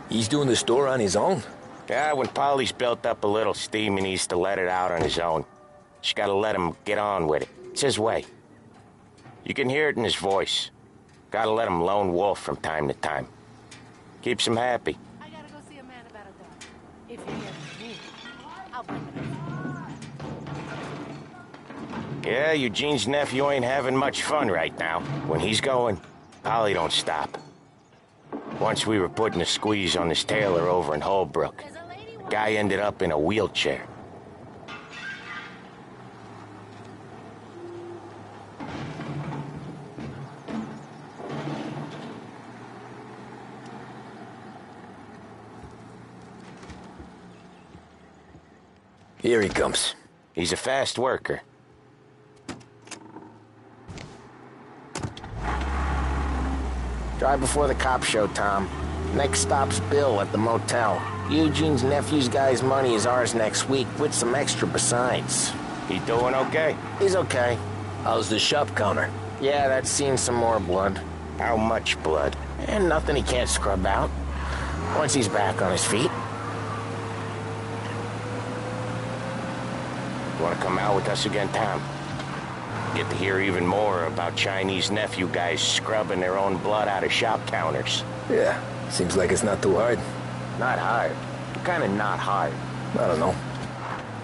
He's doing the store on his own? Yeah, when Polly's built up a little steam, he needs to let it out on his own. Just gotta let him get on with it. It's his way. You can hear it in his voice. Gotta let him lone wolf from time to time. Keeps him happy. I gotta go see a man about a dog. If you hear me, I'll bring it. Yeah, Eugene's nephew ain't having much fun right now. When he's going, Polly don't stop. Once we were putting a squeeze on this tailor over in Holbrook. Guy ended up in a wheelchair. Here he comes. He's a fast worker. Drive before the cop show, Tom. Next stop's Bill at the motel. Eugene's nephew's guy's money is ours next week, with some extra besides. He doing okay? He's okay. How's the shop counter? Yeah, that's seen some more blood. How much blood? And nothing he can't scrub out. Once he's back on his feet. You want to come out with us again, Tom? Get to hear even more about Chinese nephew guys scrubbing their own blood out of shop counters. Yeah, seems like it's not too hard. Not hard? Kind of not hard. I don't know.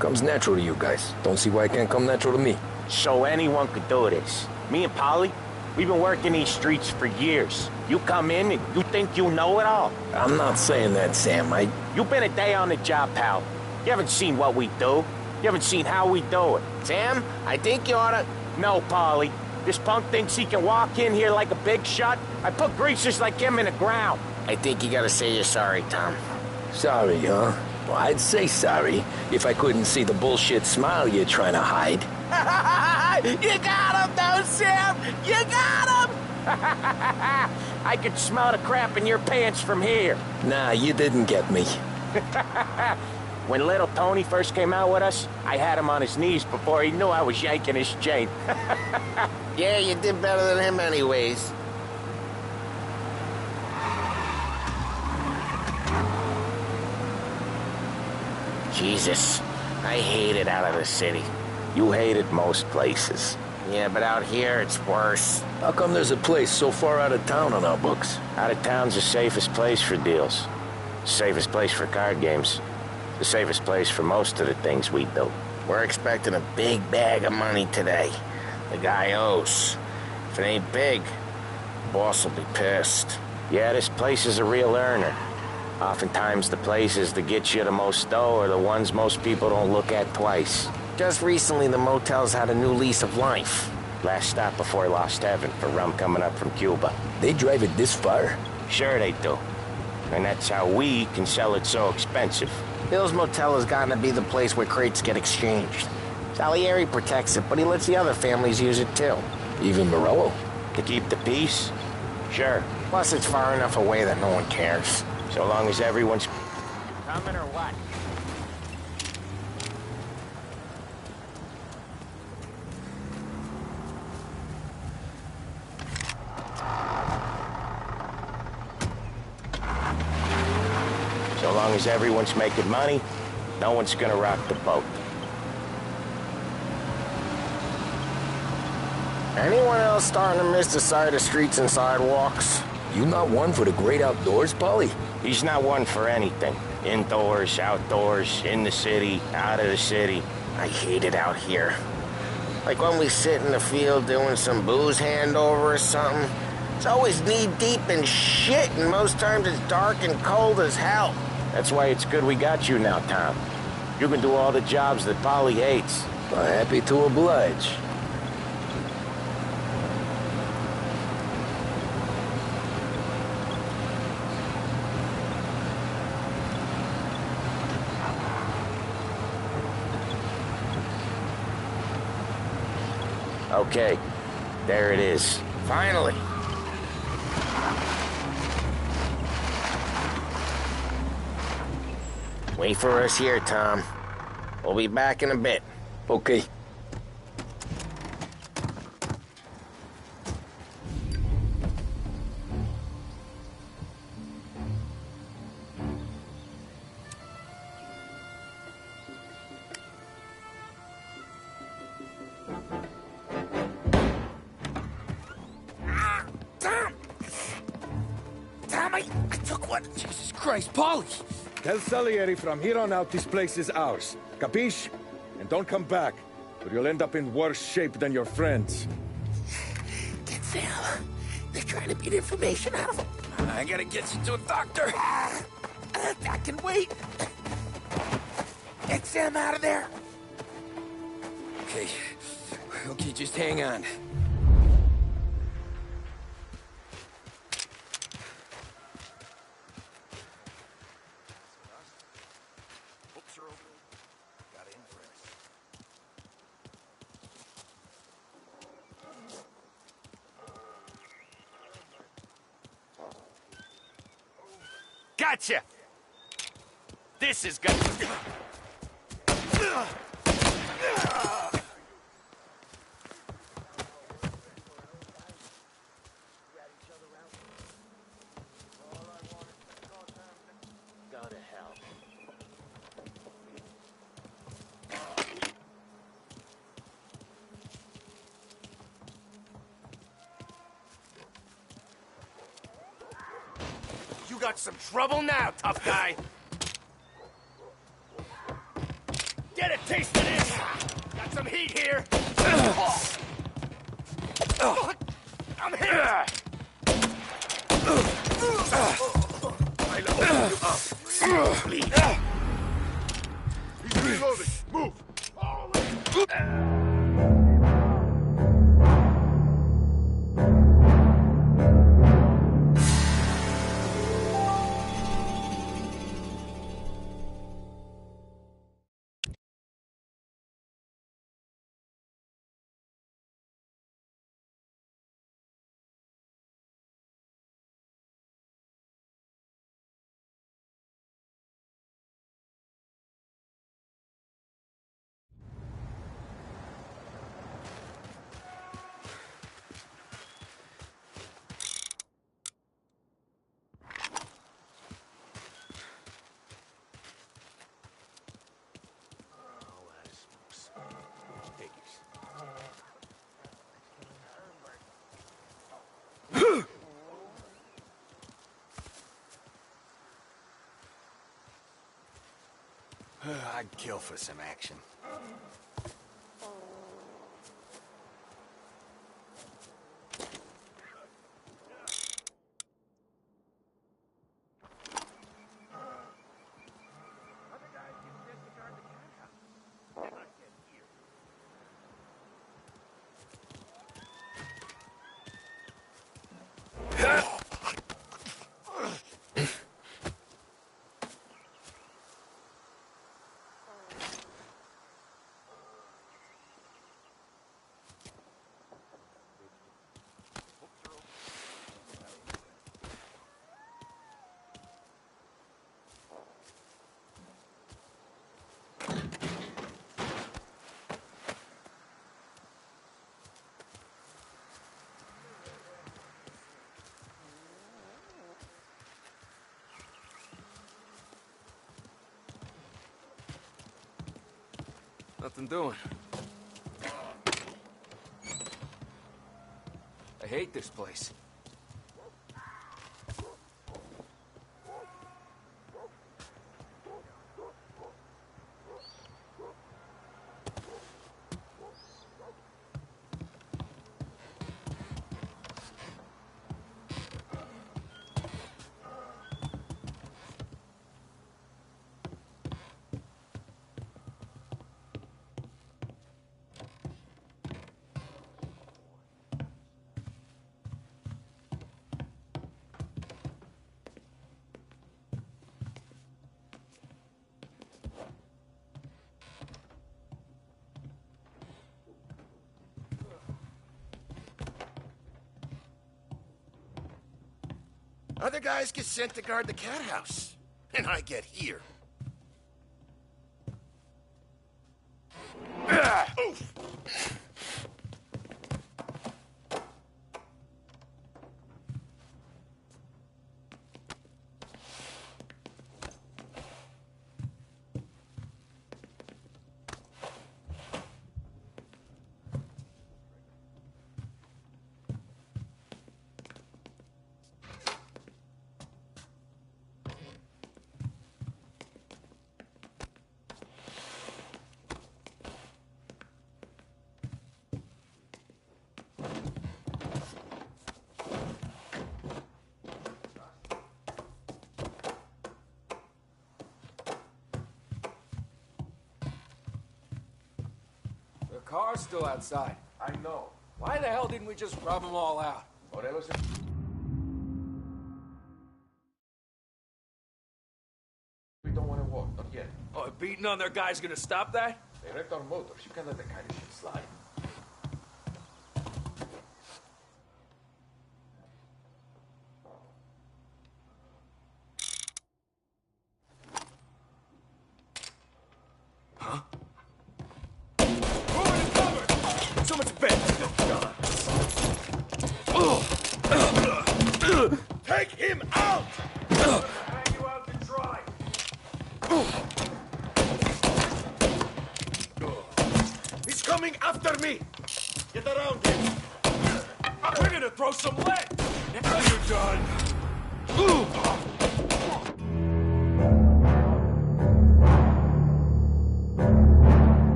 Comes natural to you guys. Don't see why it can't come natural to me. So anyone could do this. Me and Polly, we've been working these streets for years. You come in and you think you know it all. I'm not saying that, Sam. You've been a day on the job, pal. You haven't seen what we do. You haven't seen how we do it. Sam, I think you oughta... No, Polly. This punk thinks he can walk in here like a big shot. I put greasers like him in the ground. I think you gotta say you're sorry, Tom. Sorry, huh? Well, I'd say sorry if I couldn't see the bullshit smile you're trying to hide. You got him, though, Sam! You got him! I could smell the crap in your pants from here. Nah, you didn't get me. When little Tony first came out with us, I had him on his knees before he knew I was yanking his chain. Yeah, you did better than him anyways. Jesus, I hate it out of the city. You hate it most places. Yeah, but out here, it's worse. How come there's a place so far out of town on our books? Out of town's the safest place for deals. Safest place for card games. The safest place for most of the things we do. We're expecting a big bag of money today. The guy owes. If it ain't big, the boss will be pissed. Yeah, this place is a real earner. Oftentimes the places that get you the most dough are the ones most people don't look at twice. Just recently the motel's had a new lease of life. Last stop before Lost Heaven for rum coming up from Cuba. They drive it this far? Sure they do. And that's how we can sell it so expensive. Bill's Motel has gotten to be the place where crates get exchanged. Salieri protects it, but he lets the other families use it too. Even Morello? To keep the peace? Sure. Plus it's far enough away that no one cares. So long as everyone's... Coming or what? So long as everyone's making money, no one's gonna rock the boat. Anyone else starting to miss the sight of streets and sidewalks? You not one for the great outdoors, Polly? He's not one for anything. Indoors, outdoors, in the city, out of the city. I hate it out here. Like when we sit in the field doing some booze handover or something. It's always knee-deep in shit, and most times it's dark and cold as hell. That's why it's good we got you now, Tom. You can do all the jobs that Polly hates. Well, happy to oblige. Okay, there it is. Finally. Wait for us here, Tom. We'll be back in a bit. Okay. I took one. Jesus Christ, Polly! Tell Salieri from here on out this place is ours. Capiche? And don't come back, or you'll end up in worse shape than your friends. Get Sam. They're trying to beat information out of him. I gotta get you to a doctor. I can wait. Get Sam out of there. Okay. Okay, just hang on. Gotcha! This is good. Go to hell. You got some trouble now, tough guy. Get a taste of this. Got some heat here. I'm here. He's reloading. Move. I'd kill for some action. Nothing doing. I hate this place. Other guys get sent to guard the cat house, and I get here. Oof. The car's still outside. I know. Why the hell didn't we just rub them all out? Morelos. We don't want to walk, not yet. Oh, beating on their guys gonna stop that? They wrecked our motors. You can't let that kind of shit slide. coming after me! Get around him! We're gonna throw some lead! Now you're done!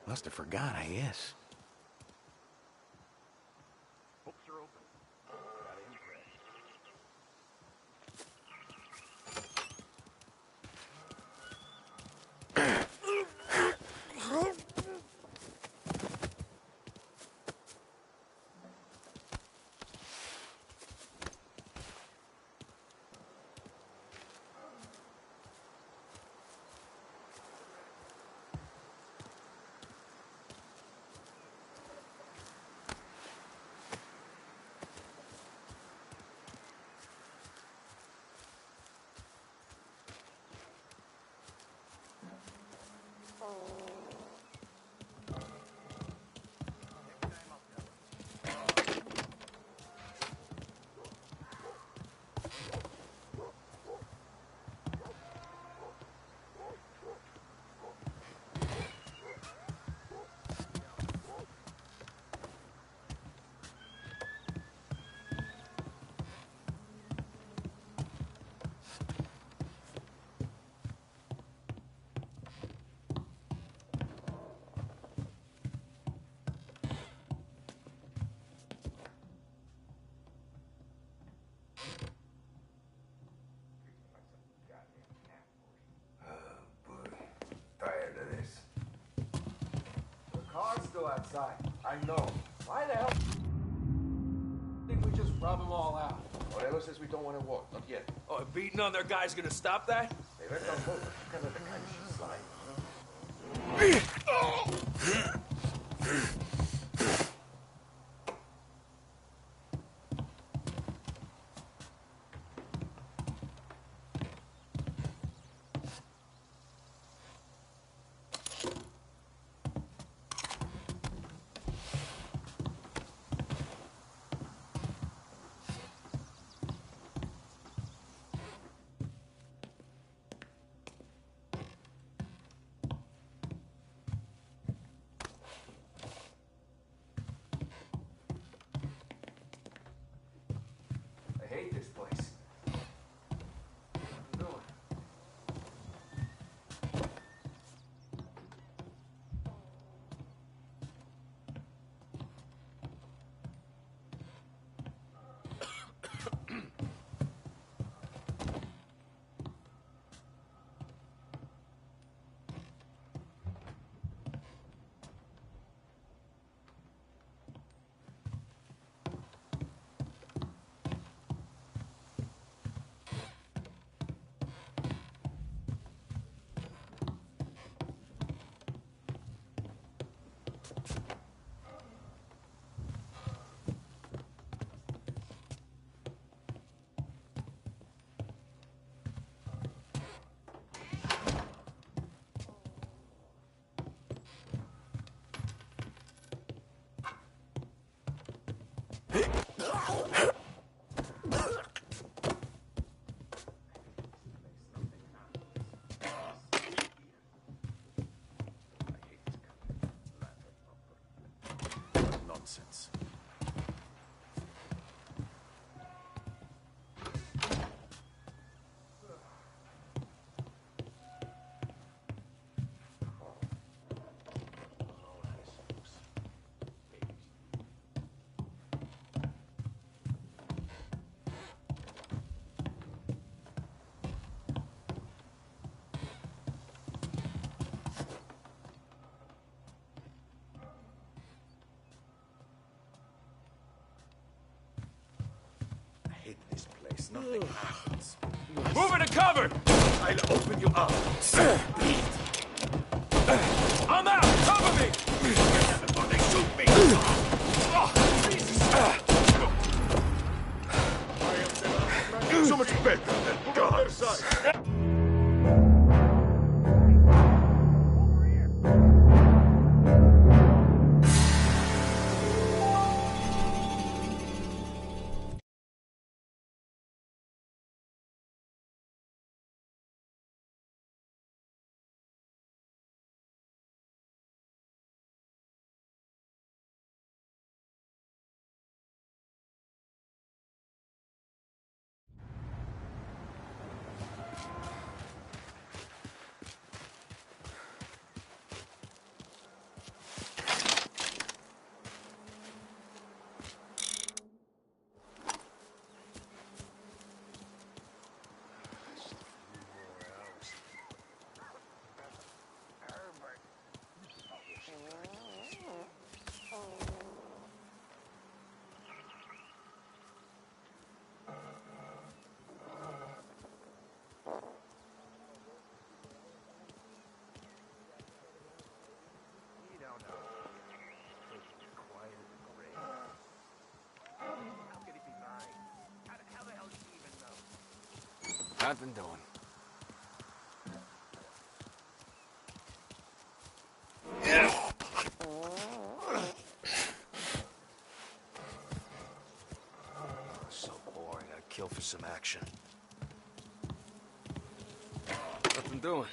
Must have forgot, I guess. Tired of this. The car's still outside. I know. Why the hell? I think we just rub them all out. Morello says we don't want to walk, not yet. Oh, beating on their guy's gonna stop that? They let them move. You can't let the kind of shit slide. nothing happens. Move it to cover! I'll open you up. I'm out! Cover me! Before they shoot me! So much better than gods. Nothing doing. So boring. I'd kill for some action. Nothing doing.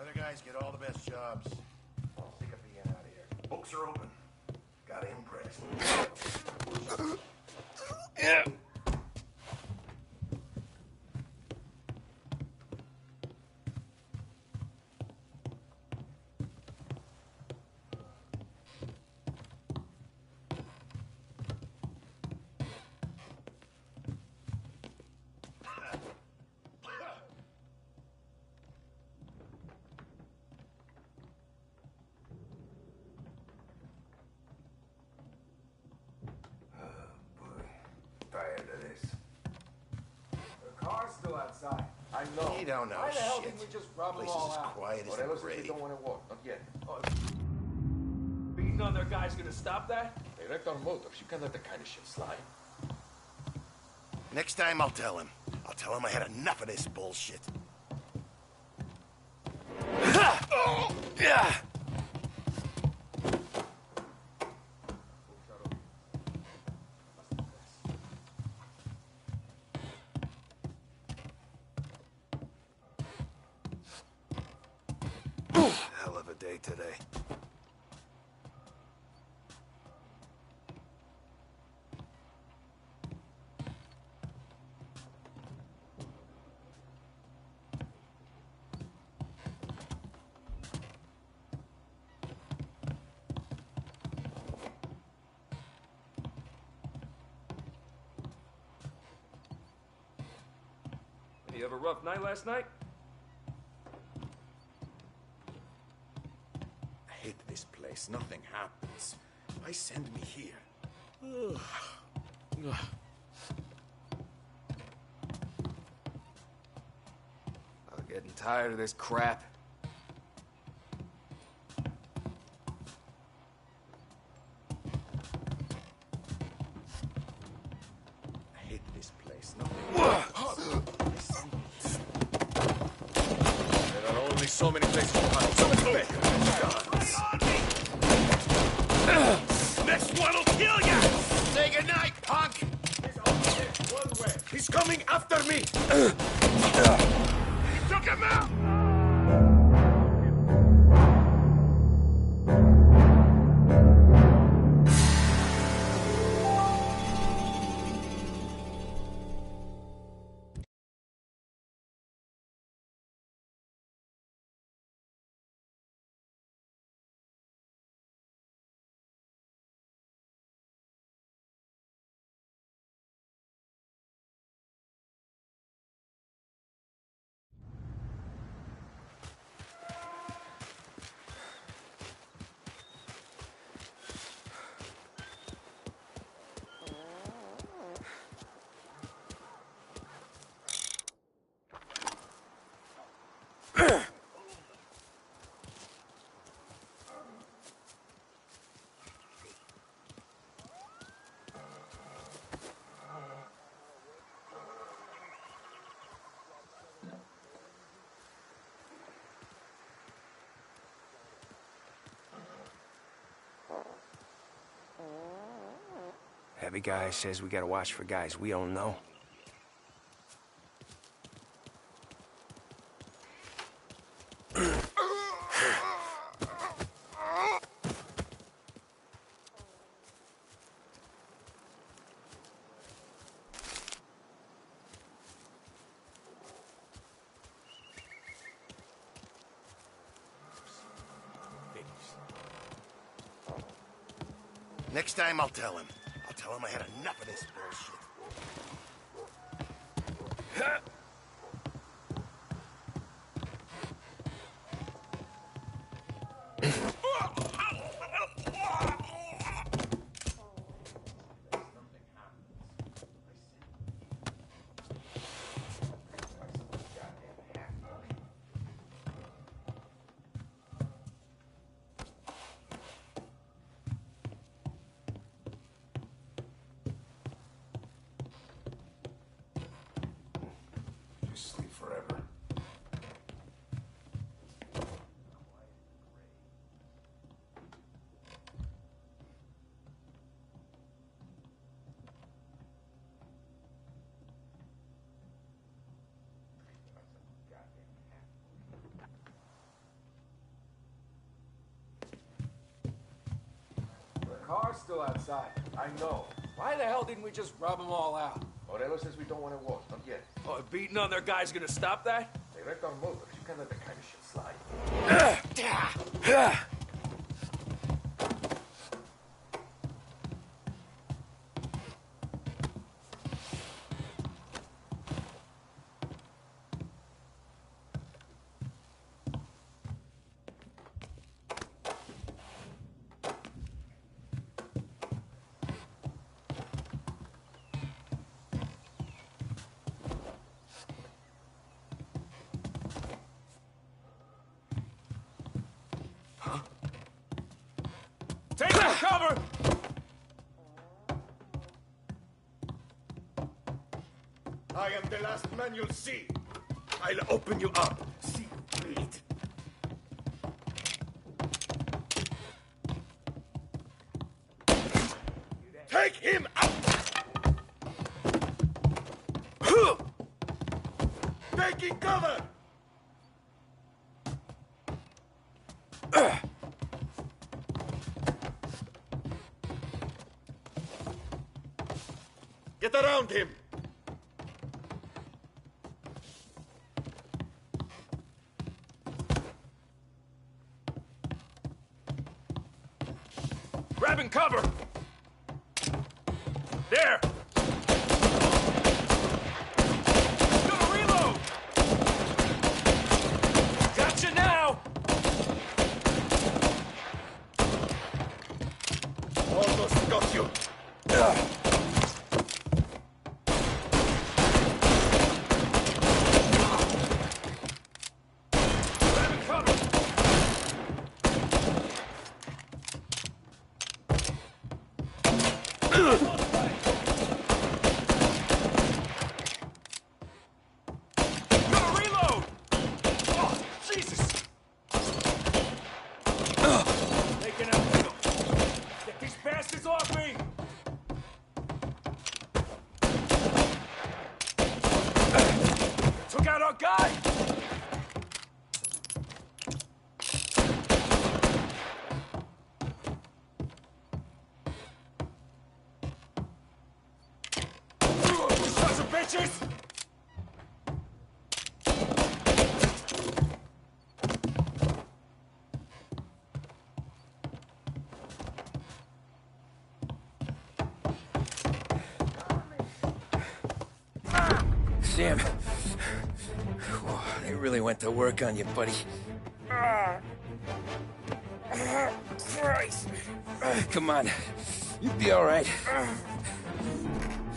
Other guys get all the best jobs. Sick of being out of here. Books are open. Gotta impress. Yeah. Tired of this. The car's still outside. I know. He don't know Why the hell shit. didn't we just rub them Place all is as out? quiet as Whatever, the since we grave. don't want to walk. Not yet. Beating on their guys gonna stop that? They wrecked our motives. You can't let that kind of shit slide. Next time I'll tell him. I'll tell him I had enough of this bullshit. Yeah. Hell of a day today. You have a rough night last night? I hate this place. Nothing happens. Why send me here? I'm getting tired of this crap. I hate this place. Nothing. There are only so many places to hide. So many better. Next one will kill ya! Say goodnight, punk! He's only one way. He's coming after me! He took him out! Heavy guy says we gotta watch for guys we don't know. Next time I'll tell him. I'll tell him I had enough of this bullshit. Sleep forever. The car's still outside. I know. Why the hell didn't we just rub them all out? Morello says we don't want to walk, not yet. Oh, beating on their guy's gonna stop that? They wrecked our motors. You can't let that kind of shit slide. Take cover! I am the last man you'll see. I'll open you up. See you bleed. Take him out! Taking cover! Get around him! Grabbing cover! There! Gonna reload! Gotcha now! Almost got you. Grabbing cover! Gonna reload! Oh, Jesus! Taking a wiggle. Get these bastards off me! Took out our guy! You sons of bitches! Sam. Whoa, they really went to work on you, buddy. Christ. Come on. You'll be all right.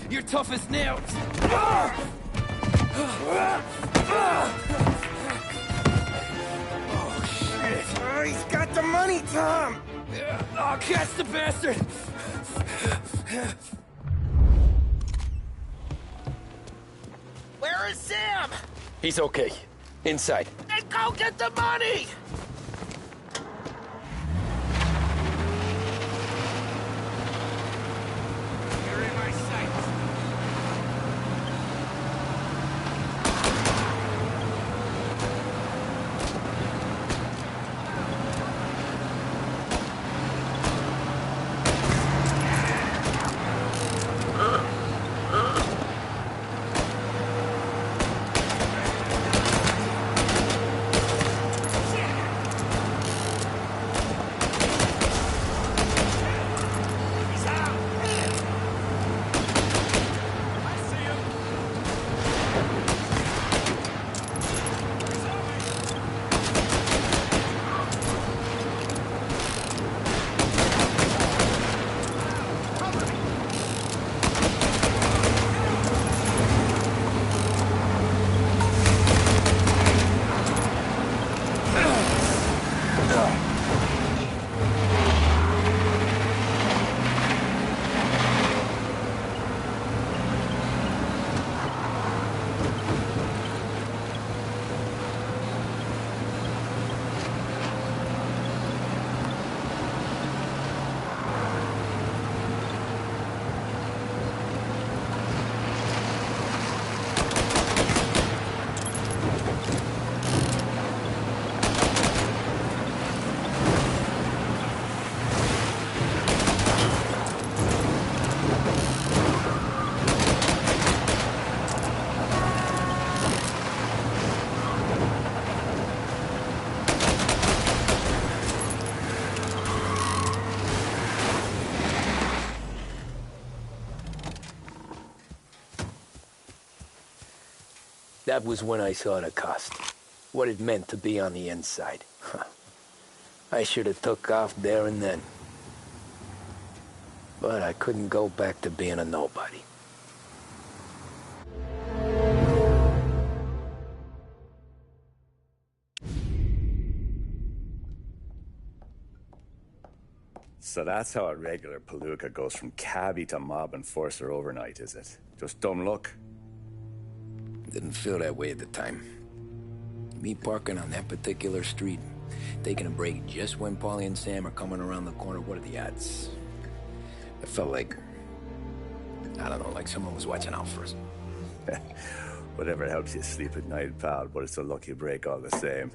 You're tough as nails. Oh, shit. Oh, he's got the money, Tom. Oh, catch the bastard. Where is Sam? He's okay. Inside. Then go get the money! Here That was when I saw the cost. What it meant to be on the inside. Huh. I should have took off there and then. But I couldn't go back to being a nobody. So that's how a regular palooka goes from cabbie to mob enforcer overnight, is it? Just dumb luck? Didn't feel that way at the time. Me parking on that particular street, taking a break just when Paulie and Sam are coming around the corner, what are the odds? I felt like, I don't know, like someone was watching out for us. Whatever helps you sleep at night, pal, but it's a lucky break all the same.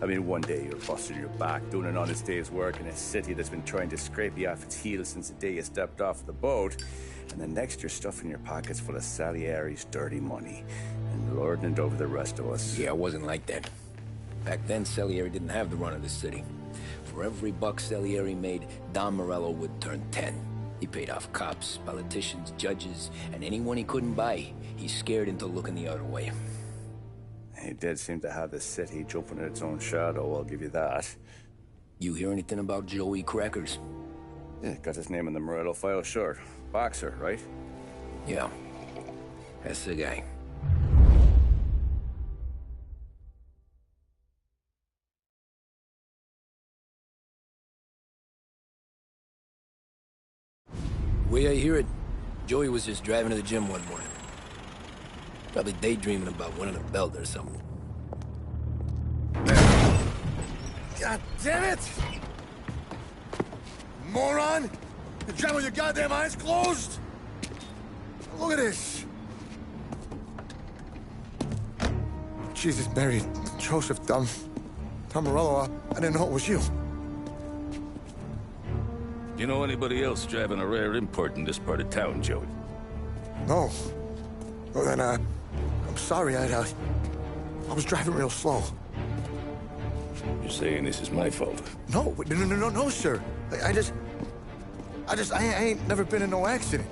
I mean, one day you're busting your back, doing an honest day's work in a city that's been trying to scrape you off its heels since the day you stepped off the boat, and the next you're stuffing your pockets full of Salieri's dirty money and lording it over the rest of us. Yeah, it wasn't like that. Back then, Salieri didn't have the run of the city. For every buck Salieri made, Don Morello would turn 10. He paid off cops, politicians, judges, and anyone he couldn't buy, he scared into looking the other way. He did seem to have the city jumping in its own shadow, I'll give you that. You hear anything about Joey Crackers? Yeah, got his name in the Morello file, sure. Boxer, right? Yeah, that's the guy. Way I hear it, Joey was just driving to the gym one morning. Probably daydreaming about winning a belt or something. God damn it! Moron! You drive with your goddamn eyes closed? Look at this! Jesus, Mary, Joseph, Tom Morello, I didn't know it was you. You know anybody else driving a rare import in this part of town, Joey? No. Well, then, I'm sorry, I was driving real slow. You're saying this is my fault? No, sir. I ain't never been in no accident.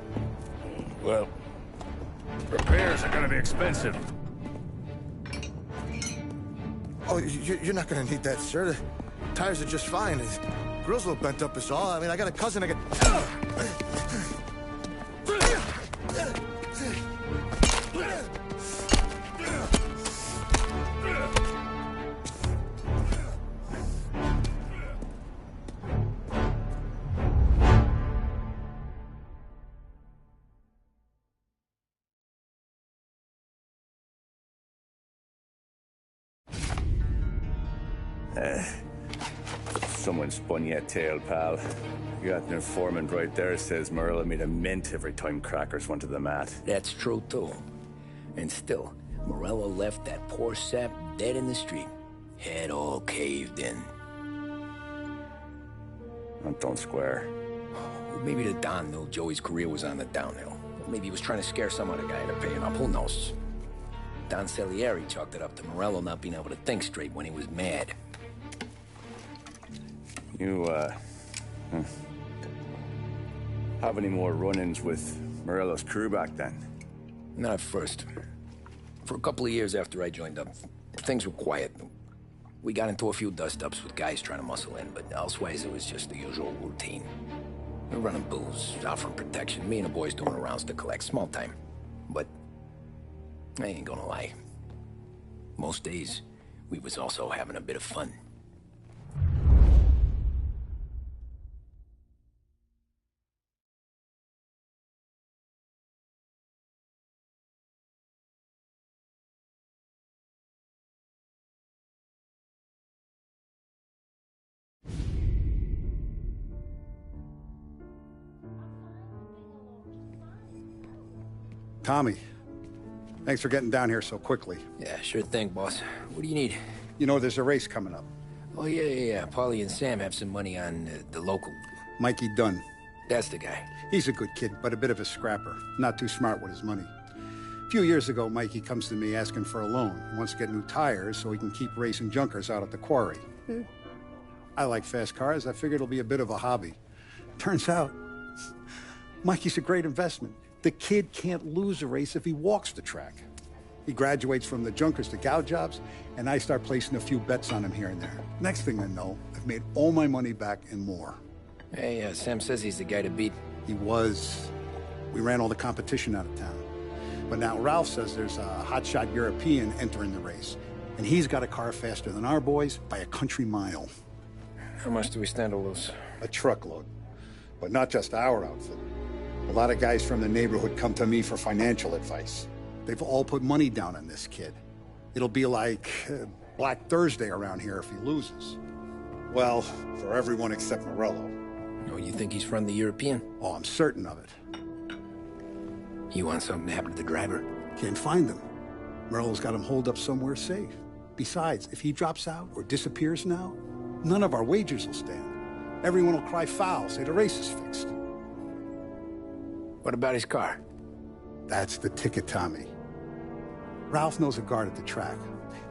Well, repairs are gonna be expensive. Oh, you're not gonna need that, sir. The tires are just fine. The grill's a little bent up is all. I mean, I got a cousin I Someone spun you a tale, pal. You got an informant right there says Morello made a mint every time Crackers went to the mat. That's true, too. And still, Morello left that poor sap dead in the street. Head all caved in. That don't square. Maybe the Don knew Joey's career was on the downhill. Maybe he was trying to scare some other guy into paying up. Who knows? Don Salieri chalked it up to Morello not being able to think straight when he was mad. You, have any more run-ins with Morello's crew back then? Not at first. For a couple of years after I joined up, things were quiet. We got into a few dust-ups with guys trying to muscle in, but elsewise it was just the usual routine. We're running booze, offering protection, me and the boys doing the rounds to collect, small time. But I ain't gonna lie. Most days, we was also having a bit of fun. Tommy, thanks for getting down here so quickly. Yeah, sure thing, boss. What do you need? You know, there's a race coming up. Oh, yeah. Paulie and Sam have some money on the local. Mikey Dunn. That's the guy. He's a good kid, but a bit of a scrapper. Not too smart with his money. A few years ago, Mikey comes to me asking for a loan. He wants to get new tires so he can keep racing junkers out at the quarry. I like fast cars. I figured it'll be a bit of a hobby. Turns out, Mikey's a great investment. The kid can't lose a race if he walks the track. He graduates from the junkers to gout jobs, and I start placing a few bets on him here and there. Next thing I know, I've made all my money back and more. Hey, Sam says he's the guy to beat. He was. We ran all the competition out of town. But now Ralph says there's a hotshot European entering the race, and he's got a car faster than our boys by a country mile. How much do we stand to lose? A truckload. But not just our outfit. A lot of guys from the neighborhood come to me for financial advice. They've all put money down on this kid. It'll be like Black Thursday around here if he loses. Well, for everyone except Morello. Oh, you think he's from the European? Oh, I'm certain of it. You want something to happen to the driver? Can't find him. Morello's got him holed up somewhere safe. Besides, if he drops out or disappears now, none of our wagers will stand. Everyone will cry foul, say the race is fixed. What about his car? That's the ticket, Tommy. Ralph knows a guard at the track.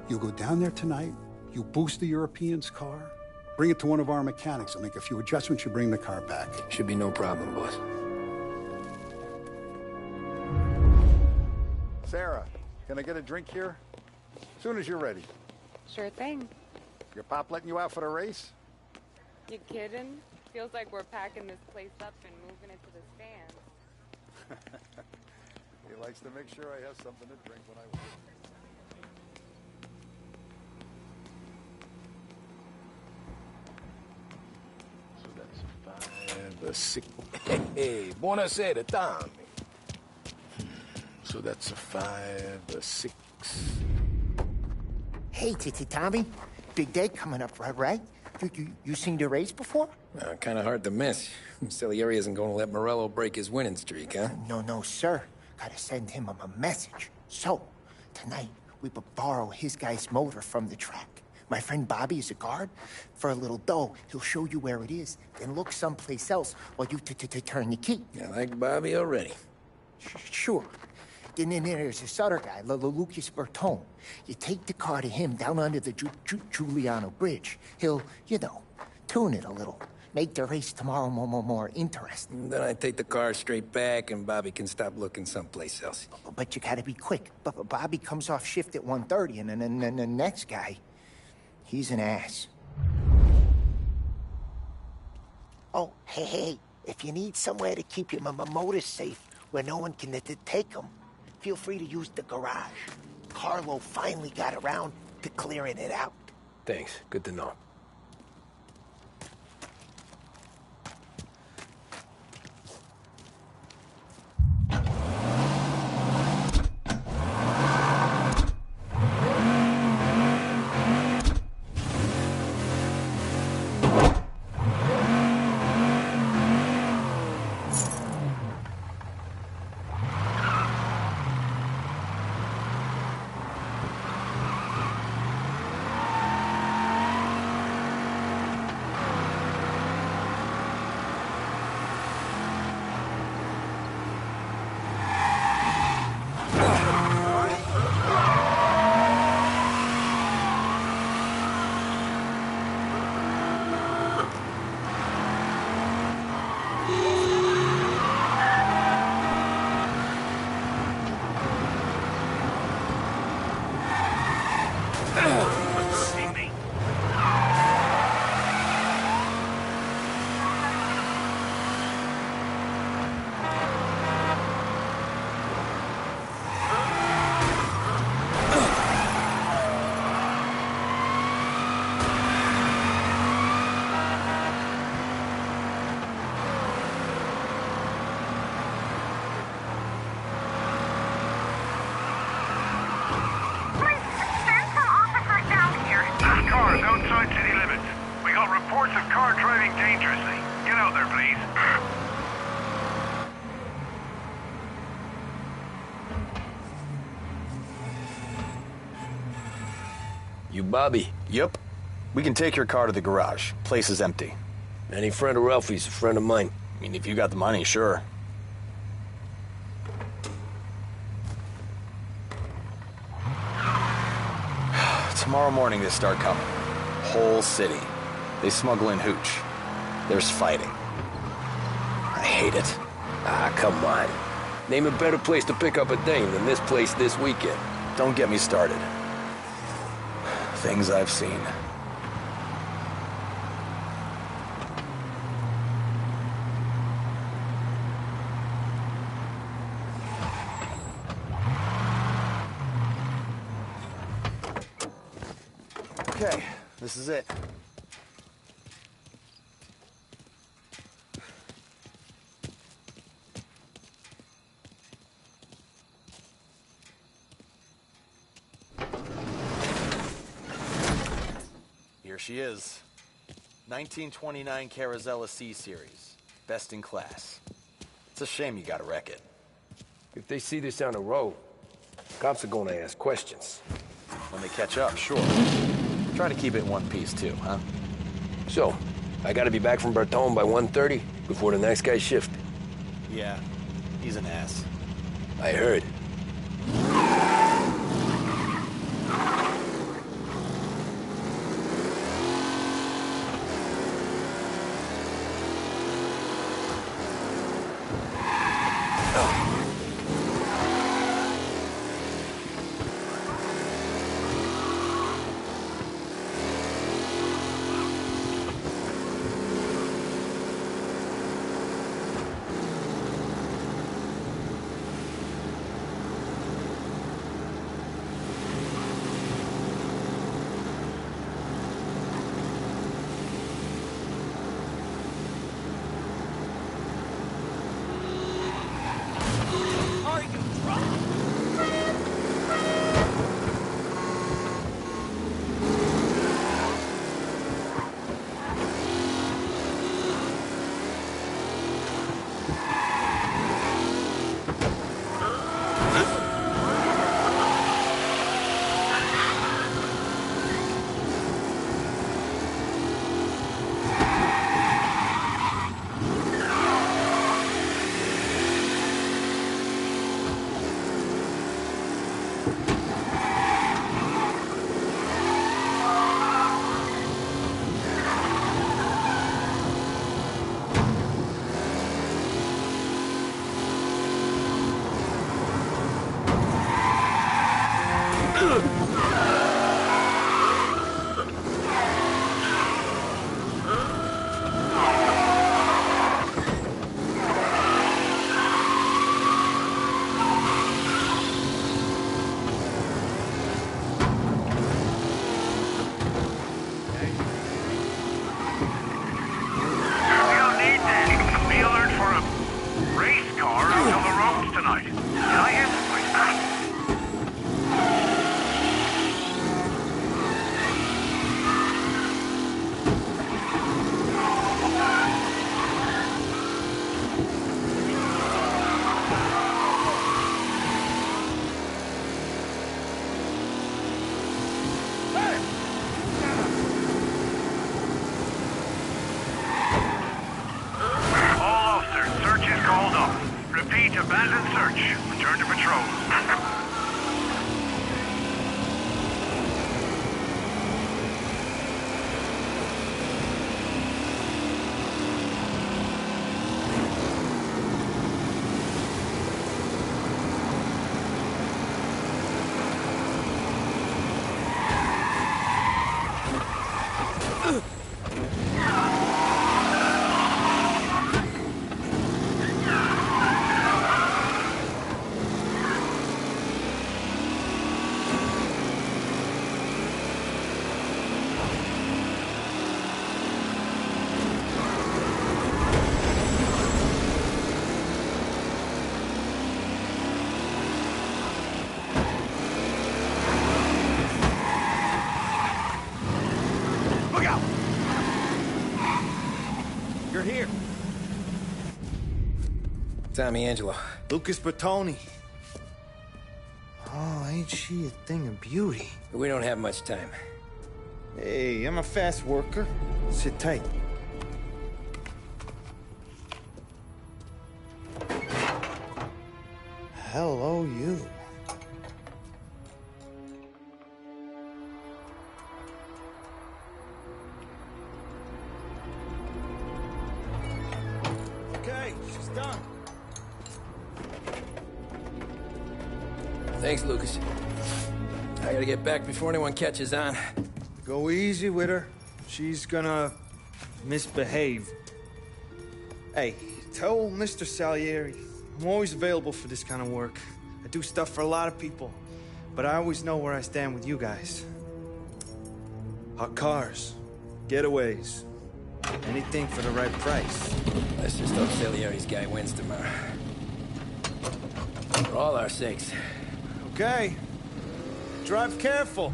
You go down there tonight, you boost the European's car, bring it to one of our mechanics. They'll make a few adjustments, you bring the car back. Should be no problem, boss. Sarah, can I get a drink here? As soon as you're ready. Sure thing. Your pop letting you out for the race? You kidding? Feels like we're packing this place up and moving it to the stands. He likes to make sure I have something to drink when I work. So that's a 5, a 6. Hey, buonasera, Tommy. So that's a 5, a 6. Hey, Tommy. Big day coming up, right? You seen the race before? Kind of hard to miss. Salieri isn't going to let Morello break his winning streak, huh? No, sir. Gotta send him a message. So, tonight, we borrow his guy's motor from the track. My friend Bobby is a guard. For a little dough, he'll show you where it is, then look someplace else while you turn the key. I like Bobby already. Sure. Then there's this other guy, Lucas Bertone. You take the car to him down under the Giuliano Bridge. He'll, tune it a little. Make the race tomorrow more interesting. Then I take the car straight back and Bobby can stop looking someplace else. But you gotta be quick. But Bobby comes off shift at 1:30 and then the next guy, he's an ass. Oh, hey, if you need somewhere to keep your motor safe where no one can take them, feel free to use the garage. Carlo finally got around to clearing it out. Thanks. Good to know. You Bobby? Yep. We can take your car to the garage. Place is empty. Any friend of Ralphie's a friend of mine. I mean, if you got the money, sure. Tomorrow morning they start coming. Whole city. They smuggle in hooch. There's fighting. I hate it. Ah, come on. Name a better place to pick up a dame than this place this weekend. Don't get me started. Things I've seen. Okay, this is it. Here she is. 1929 Carazella C-Series. Best in class. It's a shame you gotta wreck it. If they see this on the road, cops are gonna ask questions. When they catch up, sure. Try to keep it in one piece, too, huh? So, I gotta be back from Bertone by 1:30 before the next guy's shift. Yeah, he's an ass. I heard. Abandoned search. Return to patrol. Here. Tommy Angelo. Lucas Bertoni. Oh, ain't she a thing of beauty? We don't have much time. Hey, I'm a fast worker. Sit tight. Hello, you. Okay, she's done. Thanks, Lucas. I gotta get back before anyone catches on. Go easy with her. She's gonna misbehave. Hey, tell Mr. Salieri I'm always available for this kind of work. I do stuff for a lot of people, but I always know where I stand with you guys. Hot cars, getaways, anything for the right price. Let's just hope Salieri's guy wins tomorrow. For all our sakes. Okay. Drive careful.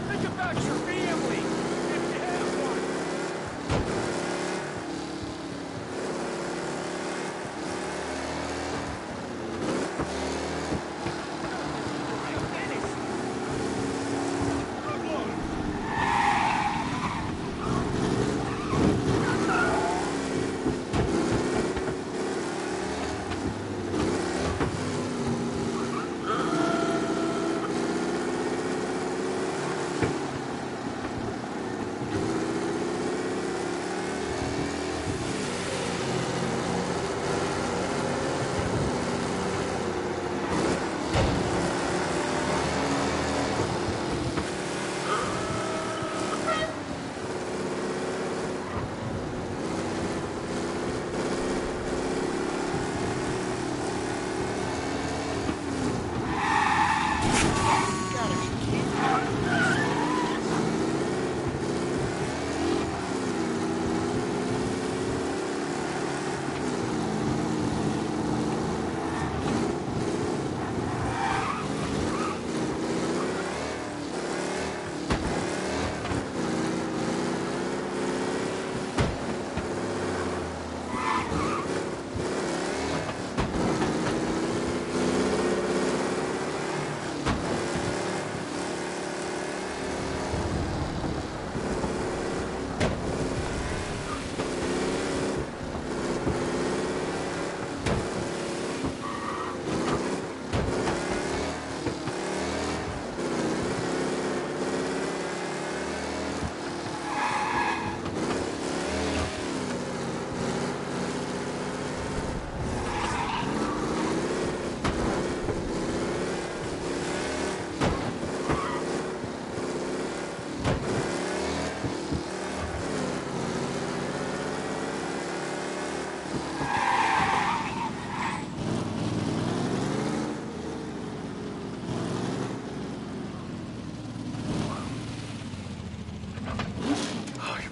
Think about your family, if you have one.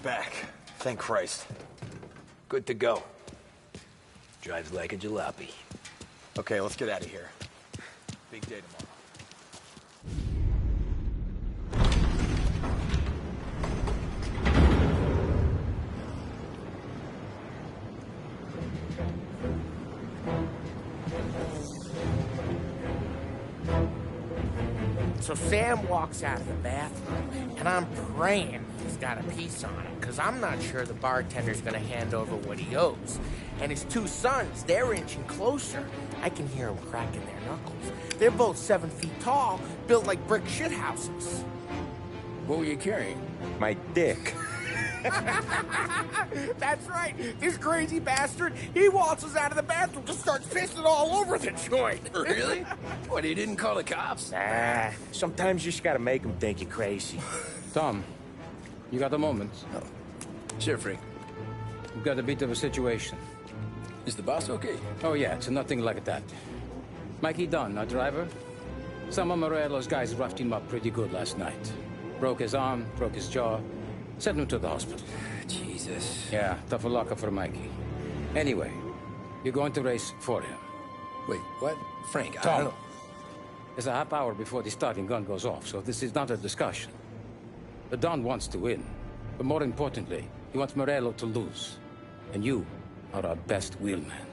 Back. Thank Christ. Good to go. Drives like a jalopy. Okay, let's get out of here. Big day tomorrow. So Sam walks out of the bathroom, and I'm praying he's got a piece on him, because I'm not sure the bartender's going to hand over what he owes. And his two sons, they're inching closer. I can hear them cracking their knuckles. They're both 7 feet tall, built like brick shithouses. What were you carrying? My dick. That's right. This crazy bastard, he waltzes out of the bathroom, just starts pissing all over the joint. Really? What, he didn't call the cops? Nah, sometimes you just gotta make them think you're crazy. Tom, you got a moment? Oh. Sure, Frank. We've got a bit of a situation. Is the boss okay? Oh, yeah, it's nothing like that. Mikey Dunn, our driver. Some of Morello's guys roughed him up pretty good last night. Broke his arm, broke his jaw. Sent him to the hospital. Jesus. Yeah, tough luck for Mikey. Anyway, you're going to race for him. Wait, what? Frank, I Tom, don't know. there's a half hour before the starting gun goes off, so this is not a discussion. The Don wants to win. But more importantly, he wants Morello to lose. And you are our best wheelman.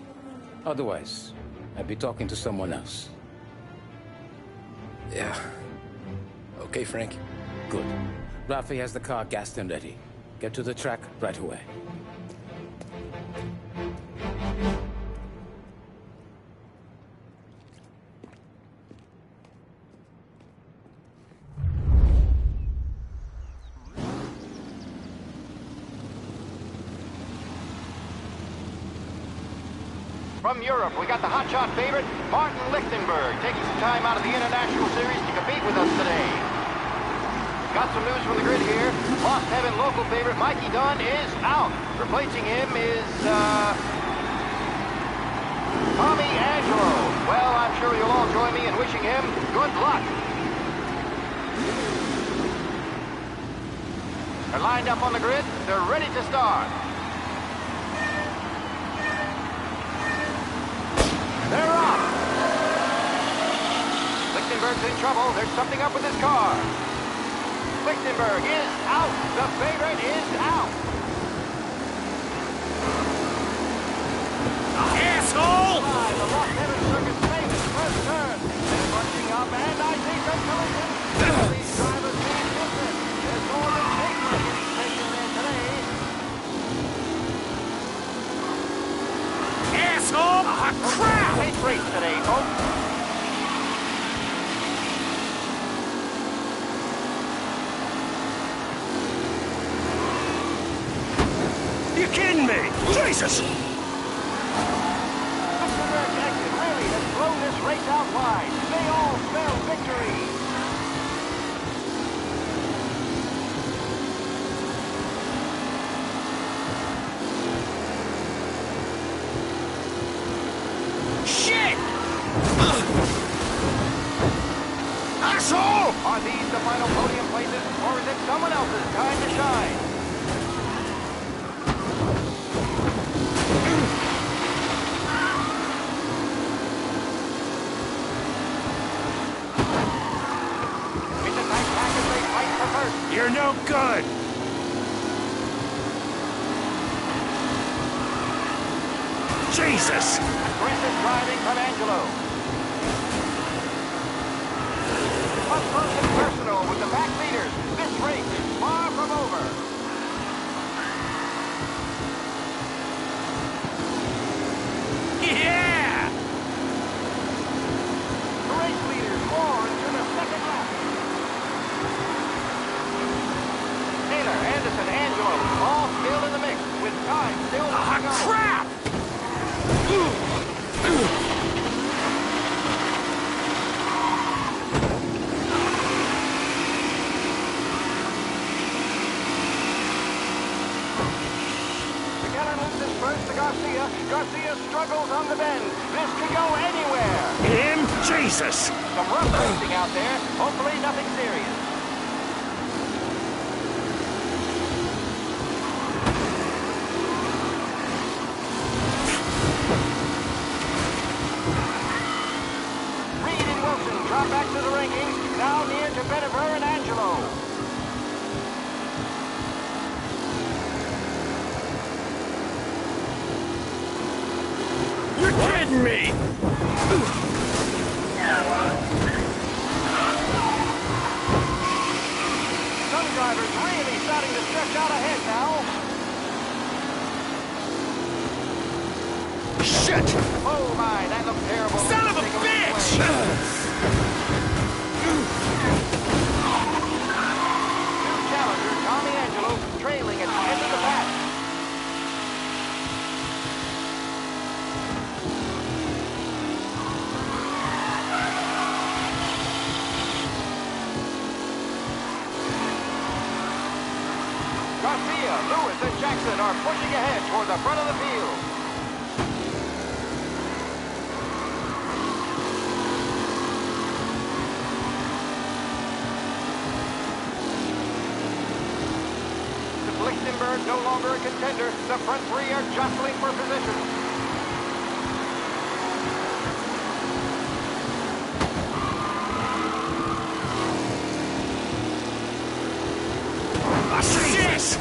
Otherwise, I'd be talking to someone else. Yeah. Okay, Frank. Good. Rafi has the car gassed and ready. Get to the track right away. From Europe, we got the hotshot favorite, Martin Lichtenberg, taking some time out of the International Series to compete with us today. Got some news from the grid here. Lost Heaven local favorite Mikey Dunn is out. Replacing him is, Tommy Angelo. Well, I'm sure you'll all join me in wishing him good luck. They're lined up on the grid. They're ready to start. They're off. Lichtenberg's in trouble. There's something up with his car. Lichtenberg is out. The favorite is out. Asshole! The Lost Heaven Circuit's famous first turn. They're bunching up, and I see some collisions. These drivers being different. There's more than Baker getting taken there today. Asshole! Ah, crap! Great race today, folks. You kidding me? Jesus! Lichtenberg's exit really has blown this race out wide. They all spell victory. Shit! Asshole! Are these the final podium places, or is it someone else's time to shine? It's a tight pack as they fight for first. You're no good! Jesus! Aggressive driving from Angelo. Up close and personal with the back leaders. This race is far from over. Yeah! The race leaders more into the second lap. Taylor, Anderson, Angelo, all still in the mix with time still to go. Crap! McKellen loses first to Garcia. Garcia struggles on the bend. This could go anywhere. Him? Jesus! Some rough racing out there. Hopefully nothing serious. Reed and Wilson drop back to the rankings. Now near to Benever and Angelo. You're kidding me! Some drivers really starting to stretch out ahead now. Shit! Oh my, that looks terrible. Son of a Take bitch! New challenger, Tommy Angelo, trailing at the end of the pack. Garcia, Lewis, and Jackson are pushing ahead toward the front of the field. With Lichtenberg no longer a contender, the front three are jostling for position. Ah, shit!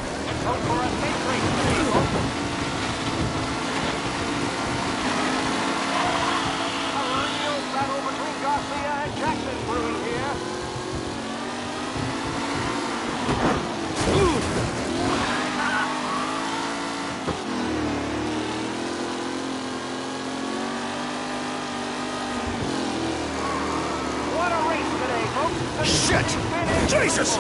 Shit! Jesus!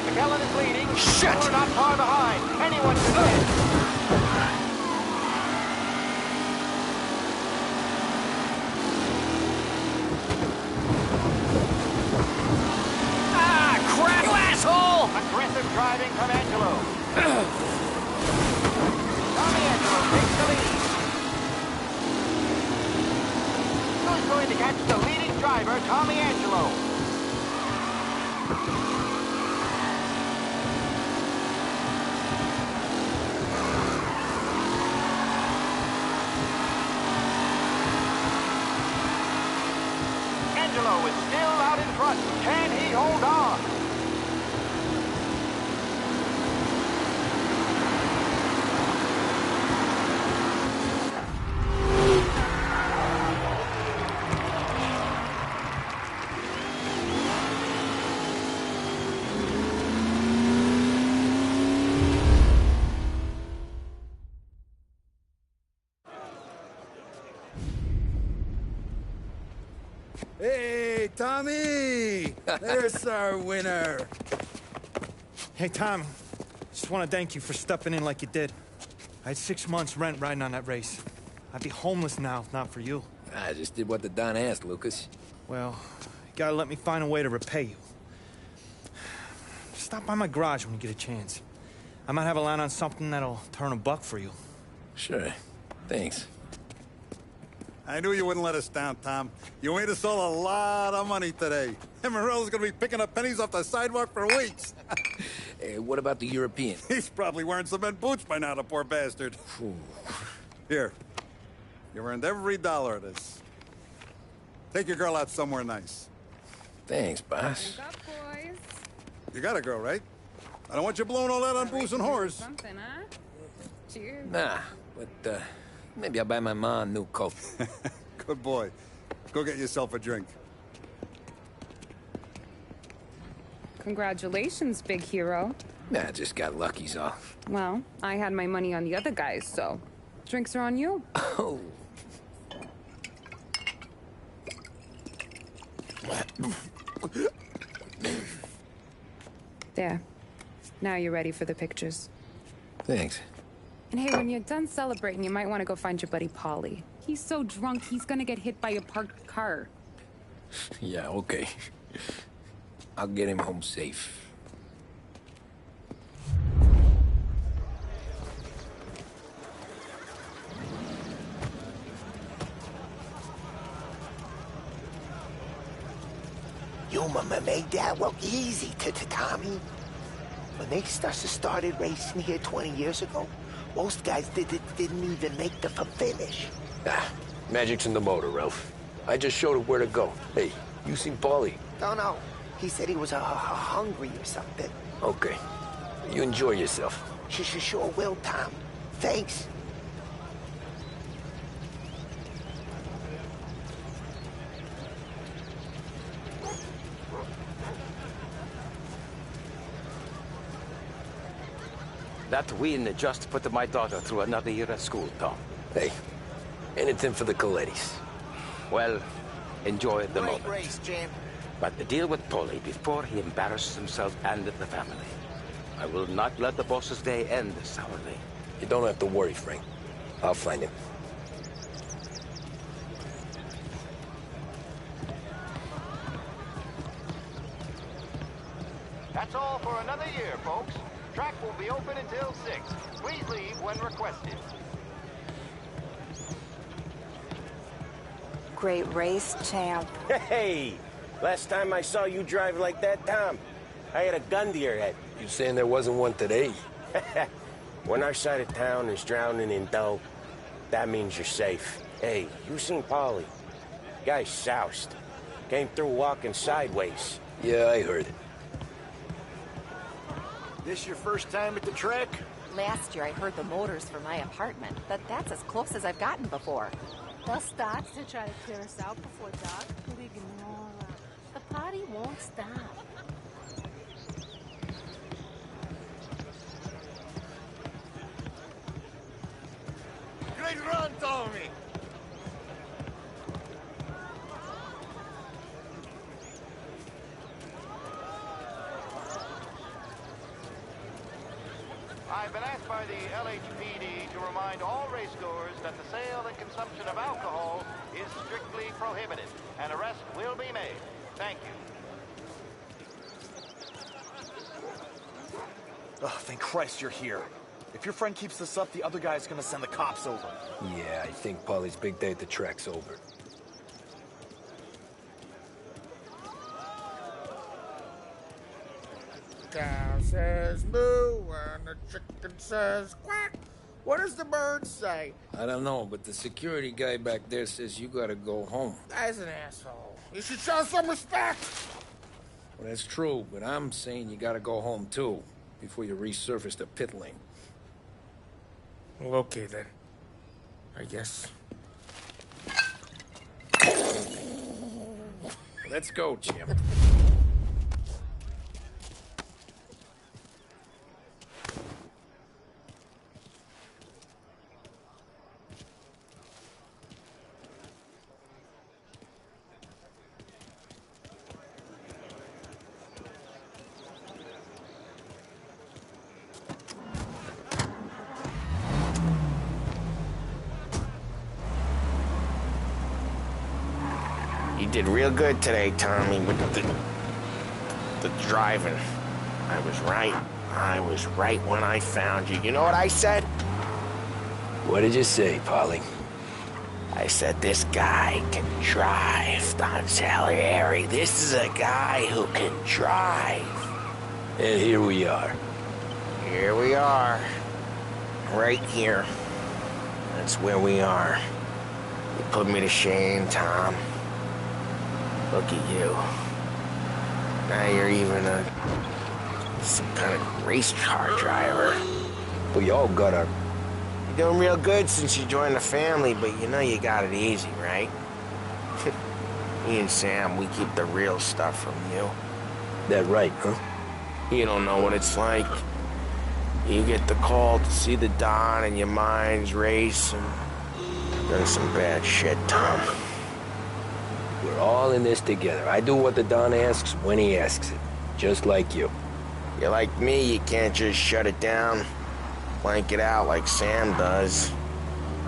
McKellen is leading. Shit! We're not far behind. Anyone can win. Crap, you asshole! Aggressive driving from Angelo. Tommy Angelo takes the lead. Who's going to catch the leading driver, Tommy Angelo? Angelo is still out in front. Can he hold on? Hey, Tommy! There's our winner. Hey, Tommy. Just want to thank you for stepping in like you did. I had 6 months rent riding on that race. I'd be homeless now if not for you. I just did what the Don asked, Lucas. Well, you gotta let me find a way to repay you. Stop by my garage when you get a chance. I might have a line on something that'll turn $1 for you. Sure. Thanks. I knew you wouldn't let us down, Tom. You made us all a lot of money today. And Morello's gonna be picking up pennies off the sidewalk for weeks. Hey, what about the European? He's probably wearing cement boots by now, the poor bastard. Here. You earned every dollar of this. Take your girl out somewhere nice. Thanks, boss. What's up, boys? You got a girl, right? I don't want you blowing all that on booze and whores. Something, huh? Cheers. Nah, but, maybe I'll buy my ma a new coat. Good boy. Go get yourself a drink. Congratulations, big hero. Nah, just got lucky's all. Well, I had my money on the other guys, so drinks are on you. Oh. There. Now you're ready for the pictures. Thanks. And hey, when you're done celebrating, you might want to go find your buddy Paulie. He's so drunk, he's gonna get hit by a parked car. Yeah, okay. I'll get him home safe. You made that look easy to Tommy. When they started racing here 20 years ago, most guys didn't even make the finish. Ah, magic's in the motor, Ralph. I just showed it where to go. Hey, you seen Paulie? No. He said he was hungry or something. Okay. You enjoy yourself. Sure will, Tom. Thanks. That win just put my daughter through another year at school, Tom. Hey, anything for the Colettis. Well, enjoy the moment. Great race, champ. But deal with Paulie before he embarrasses himself and the family. I will not let the boss's day end sourly. You don't have to worry, Frank. I'll find him. That's all for another year, folks. Track will be open until 6. Please leave when requested. Great race, champ. Hey! Last time I saw you drive like that, Tom, I had a gun to your head. You saying there wasn't one today? When our side of town is drowning in dough, that means you're safe. Hey, you seen Paulie? Guy's soused. Came through walking sideways. Yeah, I heard it. This your first time at the track? Last year I heard the motors for my apartment, but that's as close as I've gotten before. They'll start to try to clear us out before dark. We ignore them. The party won't stop. Great run, Tommy! I've been asked by the LHPD to remind all racegoers that the sale and consumption of alcohol is strictly prohibited. An arrest will be made. Thank you. Oh, thank Christ you're here. If your friend keeps this up, the other guy's gonna send the cops over. Yeah, I think Polly's big day at the track's over. Cow says moo and the chicken says quack. What does the bird say? I don't know, but the security guy back there says you gotta go home. Guy's an asshole. You should show some respect. Well, that's true, but I'm saying you gotta go home too, before you resurface the pit lane. Well, okay then. I guess. Let's go, Jim. You did real good today, Tommy, with the driving. I was right. I was right when I found you. You know what I said? What did you say, Polly? I said, this guy can drive, Don Salieri. This is a guy who can drive. And here we are. Here we are. Right here. That's where we are. You put me to shame, Tom. Look at you. Now you're even some kind of race car driver. We all got our... You're doing real good since you joined the family, but you know you got it easy, right? Me and Sam, we keep the real stuff from you. That right, huh? You don't know what it's like. You get the call to see the Don and your mind's race and done some bad shit, Tom. We're all in this together. I do what the Don asks when he asks it. Just like you. You're like me, you can't just shut it down, blank it out like Sam does.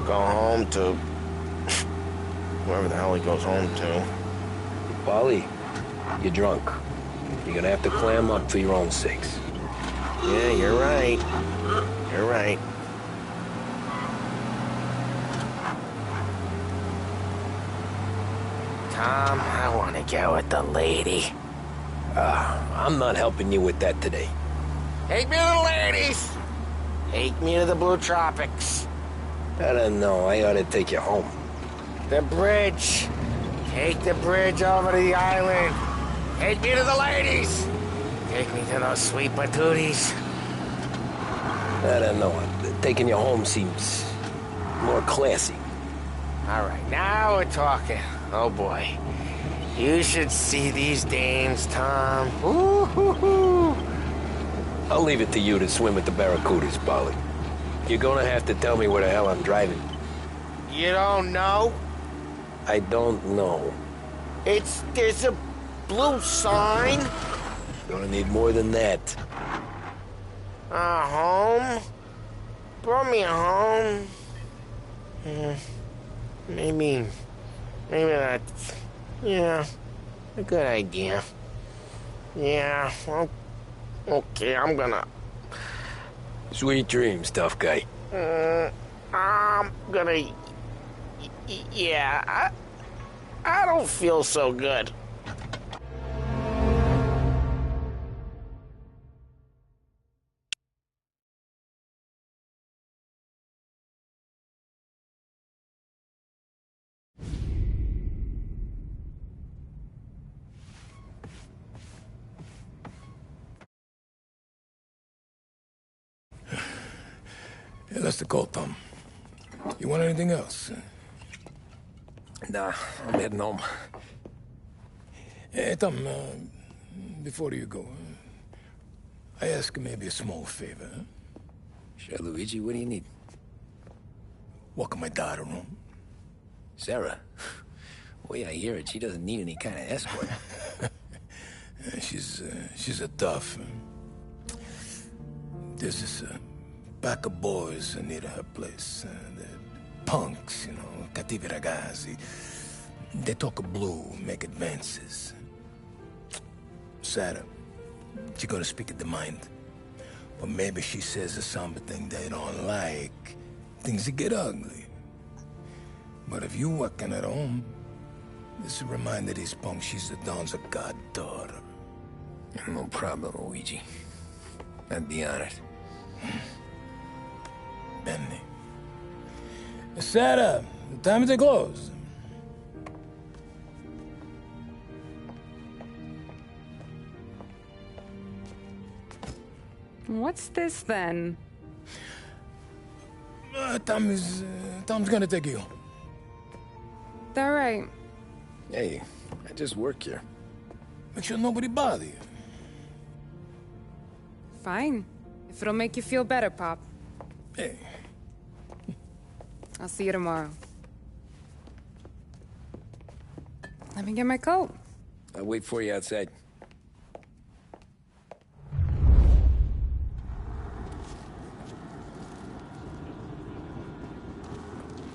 Go home to... wherever the hell he goes home to. Polly, you're drunk. You're gonna have to clam up for your own sakes. Yeah, you're right. You're right. Tom, I want to go with the lady. I'm not helping you with that today. Take me to the ladies! Take me to the Blue Tropics. I don't know. I ought to take you home. The bridge. Take the bridge over to the island. Take me to the ladies. Take me to those sweet patooties. I don't know. Taking you home seems more classy. All right, now we're talking. Oh, boy. You should see these dames, Tom. Ooh-hoo-hoo. I'll leave it to you to swim with the barracudas, Polly. You're gonna have to tell me where the hell I'm driving. You don't know? I don't know. There's a blue sign. Gonna need more than that. Home? Brought me home. Maybe that's, yeah, a good idea. Yeah, well, okay, I'm gonna... Sweet dreams, tough guy. I'm gonna... Yeah, I don't feel so good. Yeah, that's the call, Tom. You want anything else? Nah, I'm heading home. Hey, Tom, before you go, I ask maybe a small favor. Huh? Sure, Luigi, what do you need? Walk my daughter home. Sarah? The way I hear it, she doesn't need any kind of escort. She's a tough. There's this pack of boys near her place. They're punks, you know, cattivi ragazzi. They talk blue, make advances. Sarah, she's gonna speak at the mind. But maybe she says something they don't like. Things get ugly. But if you walking at home, this reminder these punks she's the Don's a goddaughter. No problem, Luigi. I'd be honored. Benny. Sarah, time to close. What's this then? Tom's gonna take you. All right. Hey, I just work here. Make sure nobody bother you. Fine. If it'll make you feel better, Pop. Hey. I'll see you tomorrow. Let me get my coat. I'll wait for you outside.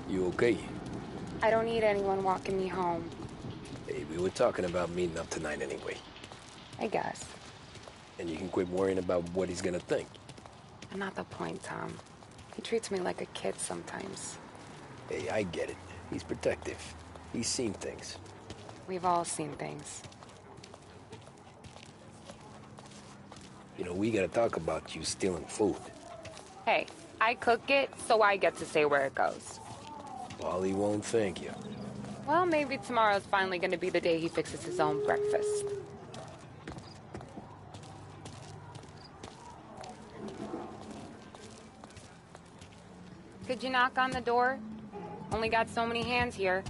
You okay? I don't need anyone walking me home. Hey, we were talking about meeting up tonight anyway. I guess. And you can quit worrying about what he's gonna think. Not the point, Tom. He treats me like a kid sometimes. Hey, I get it. He's protective. He's seen things. We've all seen things. You know, we gotta talk about you stealing food. Hey, I cook it, so I get to say where it goes. Wally won't thank you. Well, maybe tomorrow's finally gonna be the day he fixes his own breakfast. Could you knock on the door? Only got so many hands here.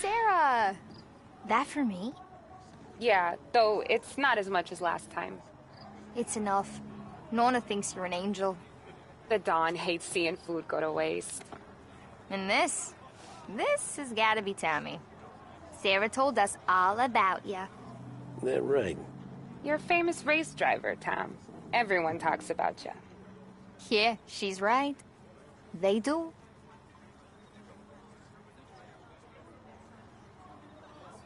Sarah! That for me? Yeah, though it's not as much as last time. It's enough. Nona thinks you're an angel. The Don hates seeing food go to waste. And this has gotta be Tommy. Sarah told us all about you. That right? You're a famous race driver, Tom. Everyone talks about you. Yeah, she's right. They do.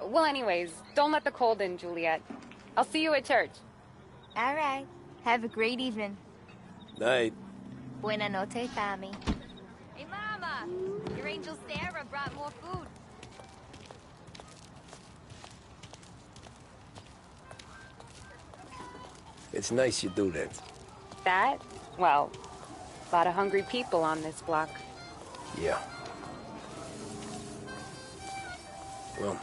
Well, anyways, don't let the cold in, Juliet. I'll see you at church. All right. Have a great evening. Night. Buena noche, Tommy. Hey, Mama! Your angel Sarah brought more food. It's nice you do that. That? Well, a lot of hungry people on this block. Yeah. Well,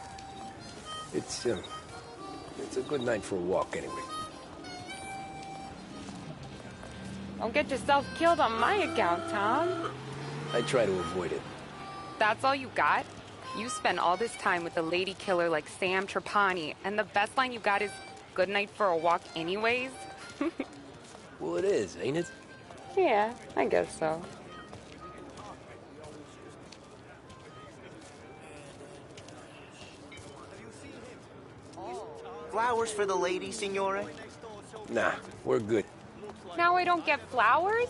it's a good night for a walk anyway. Don't get yourself killed on my account, Tom. I try to avoid it. That's all you got? You spend all this time with a lady killer like Sam Trapani, and the best line you got is, "Good night for a walk anyways"? Well, it is, ain't it? Yeah, I guess so. Flowers for the lady, Signore? Nah, we're good. Now I don't get flowers?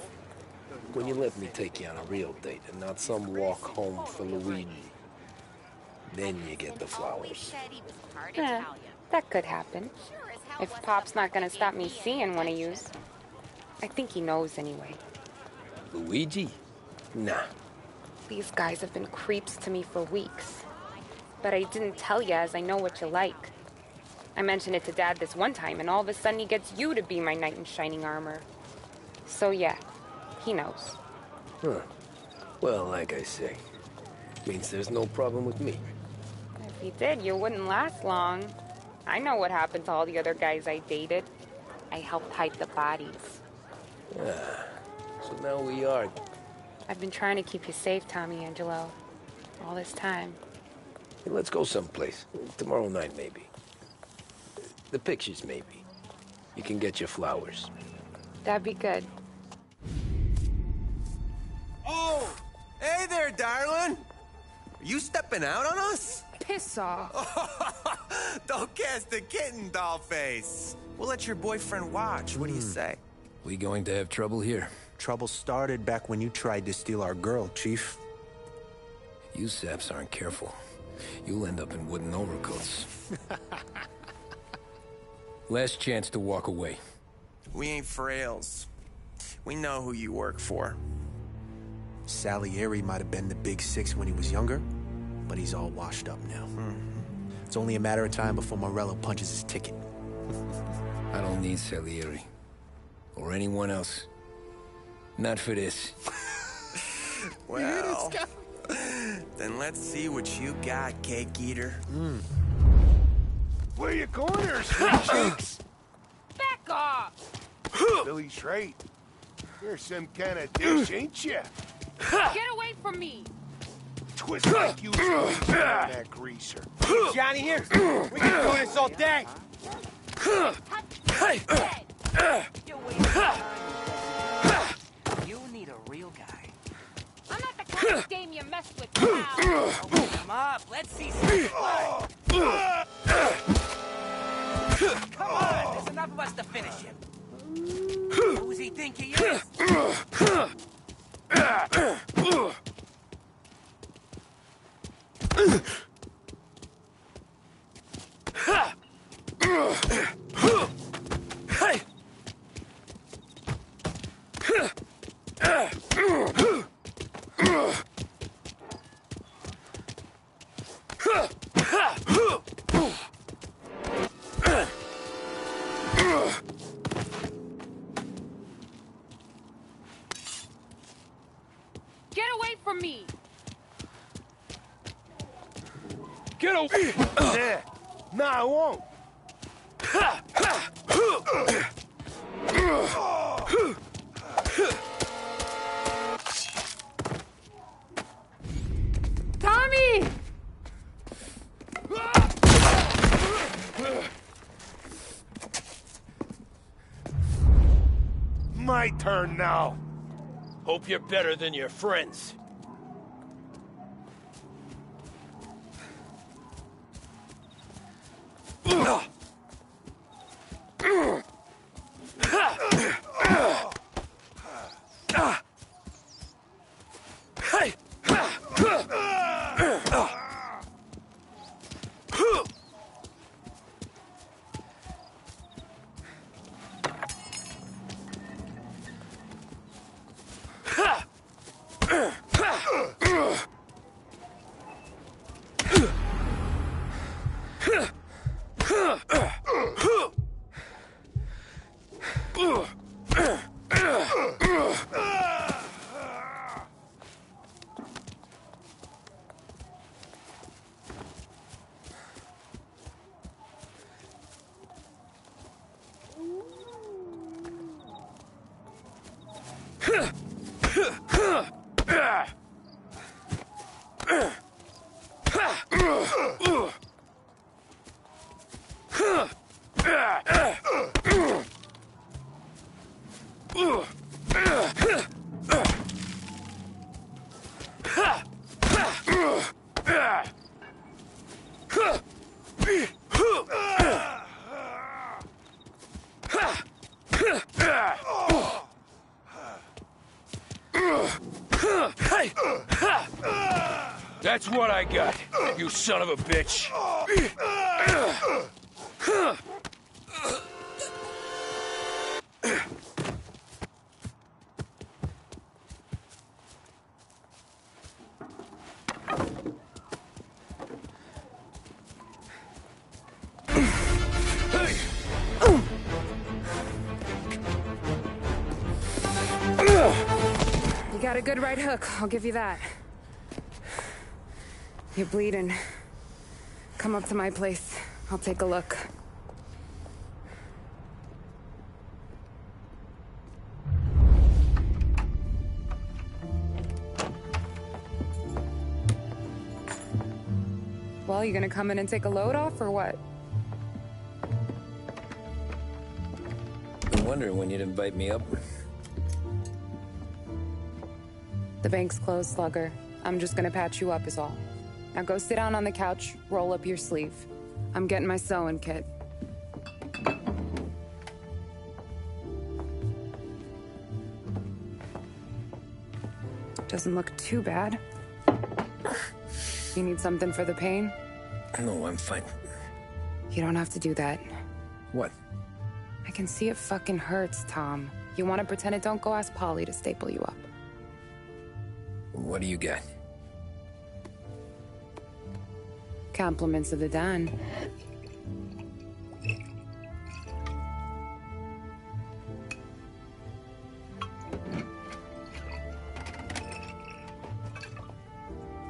When you let me take you on a real date and not some walk home for Luigi, then you get the flowers. That could happen. If Pop's not gonna stop me seeing one of yous. I think he knows anyway. Luigi? Nah. These guys have been creeps to me for weeks. But I didn't tell you as I know what you like. I mentioned it to Dad this one time, and all of a sudden he gets you to be my knight in shining armor. So yeah, he knows. Huh. Well, like I say, means there's no problem with me. If he did, you wouldn't last long. I know what happened to all the other guys I dated. I helped hide the bodies. Ah, so now we are. I've been trying to keep you safe, Tommy Angelo. All this time. Hey, let's go someplace. Tomorrow night, maybe. The pictures, maybe. You can get your flowers. That'd be good. Oh! Hey there, darling! Are you stepping out on us? Piss off. Don't cast the kitten, dollface. We'll let your boyfriend watch. What do you say? We going to have trouble here? Trouble started back when you tried to steal our girl, Chief. You saps aren't careful. You'll end up in wooden overcoats. Last chance to walk away. We ain't frails. We know who you work for. Salieri might have been the big six when he was younger, but he's all washed up now. It's only a matter of time before Morello punches his ticket. I don't need Salieri. Or anyone else. Not for this. Well, then let's see what you got, cake eater. Where you going there, sweet cheeks? Back off! Billy straight. You're some kind of dish, ain't you? Get away from me! Twist like you squeeze down that greaser. Johnny here. We can do this all day. You need a real guy. I'm not the kind of dame you mess with, pal. Oh, come up. Let's see some blood. Come on. There's enough of us to finish him. Who's he think he is? Get away from me! Get away! There. No, I won't. Tommy! My turn now. Hope you're better than your friends. That's what I got, you son of a bitch. You got a good right hook, I'll give you that. You're bleeding. Come up to my place. I'll take a look. Well, you gonna come in and take a load off, or what? Been wondering when you'd invite me up. The bank's closed, Slugger. I'm just gonna patch you up is all. Now go sit down on the couch, roll up your sleeve. I'm getting my sewing kit. Doesn't look too bad. You need something for the pain? No, I'm fine. You don't have to do that. What? I can see it fucking hurts, Tom. You want to pretend it? Don't go ask Polly to staple you up. What do you got? Compliments of the Don.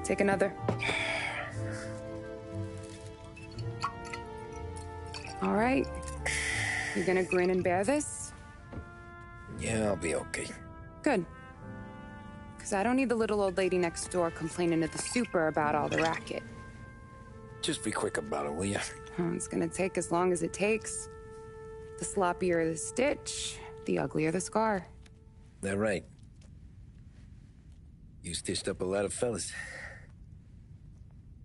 Take another. All right. You gonna grin and bear this? Yeah, I'll be okay. Good. Because I don't need the little old lady next door complaining to the super about all the racket. Just be quick about it, will ya? It's gonna take as long as it takes. The sloppier the stitch, the uglier the scar. That right. You stitched up a lot of fellas.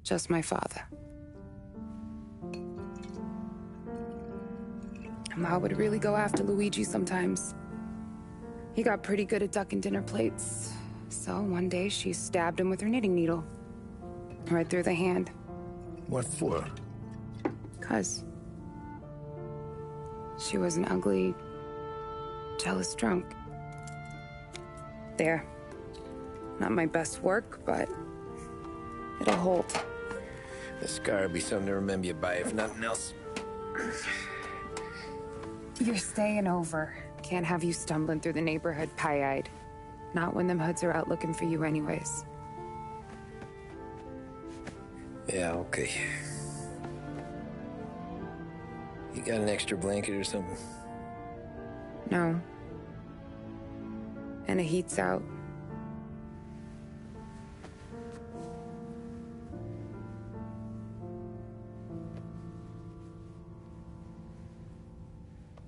Just my father. Ma would really go after Luigi sometimes. He got pretty good at ducking dinner plates. So one day she stabbed him with her knitting needle. Right through the hand. What for? 'Cause she was an ugly, jealous drunk. There. Not my best work, but it'll hold. The scar will be something to remember you by, if nothing else. You're staying over. Can't have you stumbling through the neighborhood pie-eyed. Not when them hoods are out looking for you anyways. Yeah, okay. You got an extra blanket or something? No. And the heat's out.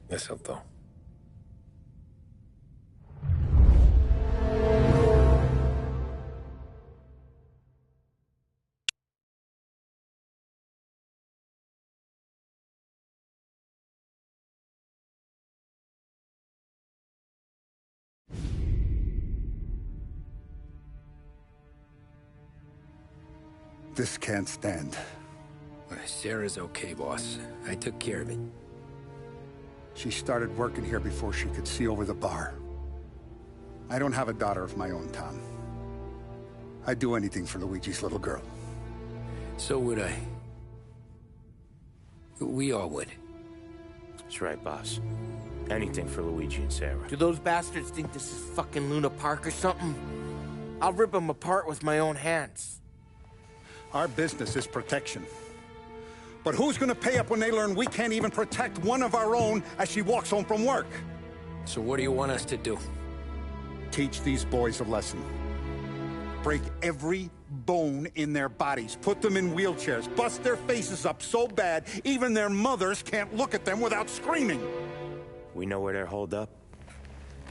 Eso todo. This can't stand. Sarah's okay, boss. I took care of it. She started working here before she could see over the bar. I don't have a daughter of my own, Tom. I'd do anything for Luigi's little girl. So would I. We all would. That's right, boss. Anything for Luigi and Sarah. Do those bastards think this is fucking Luna Park or something? I'll rip them apart with my own hands. Our business is protection. But who's gonna pay up when they learn we can't even protect one of our own as she walks home from work? So what do you want us to do? Teach these boys a lesson. Break every bone in their bodies. Put them in wheelchairs. Bust their faces up so bad, even their mothers can't look at them without screaming. We know where they're holed up?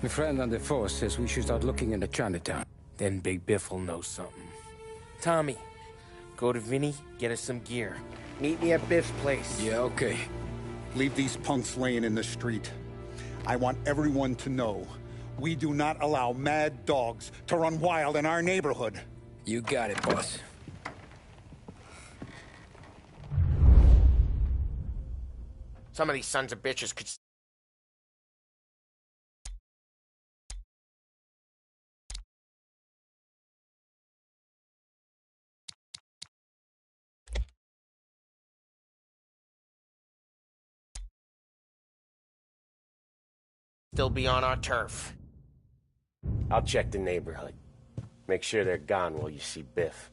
My friend on the force says we should start looking into Chinatown. Then Big Biff will know something. Tommy, go to Vinny, get us some gear. Meet me at Biff's place. Yeah, okay. Leave these punks laying in the street. I want everyone to know we do not allow mad dogs to run wild in our neighborhood. You got it, boss. Some of these sons of bitches could still be on our turf. I'll check the neighborhood. Make sure they're gone while you see Biff.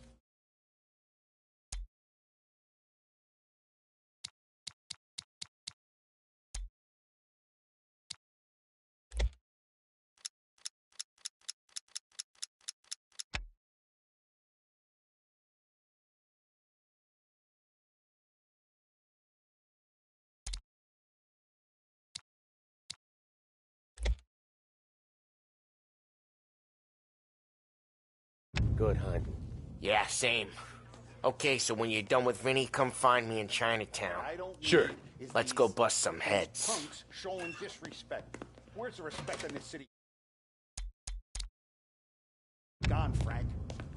good hunt. Yeah, same. Okay, so when you're done with Vinny, come find me in Chinatown. Sure. Let's go bust some heads. Punks showing disrespect. Where's the respect in this city? Gone, Frank.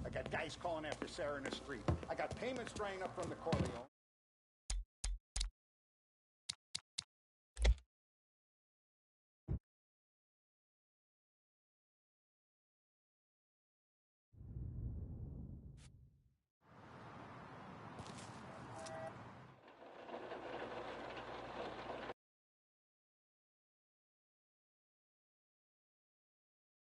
I got guys calling after Sarah in the street. I got payments drying up from the Corleone.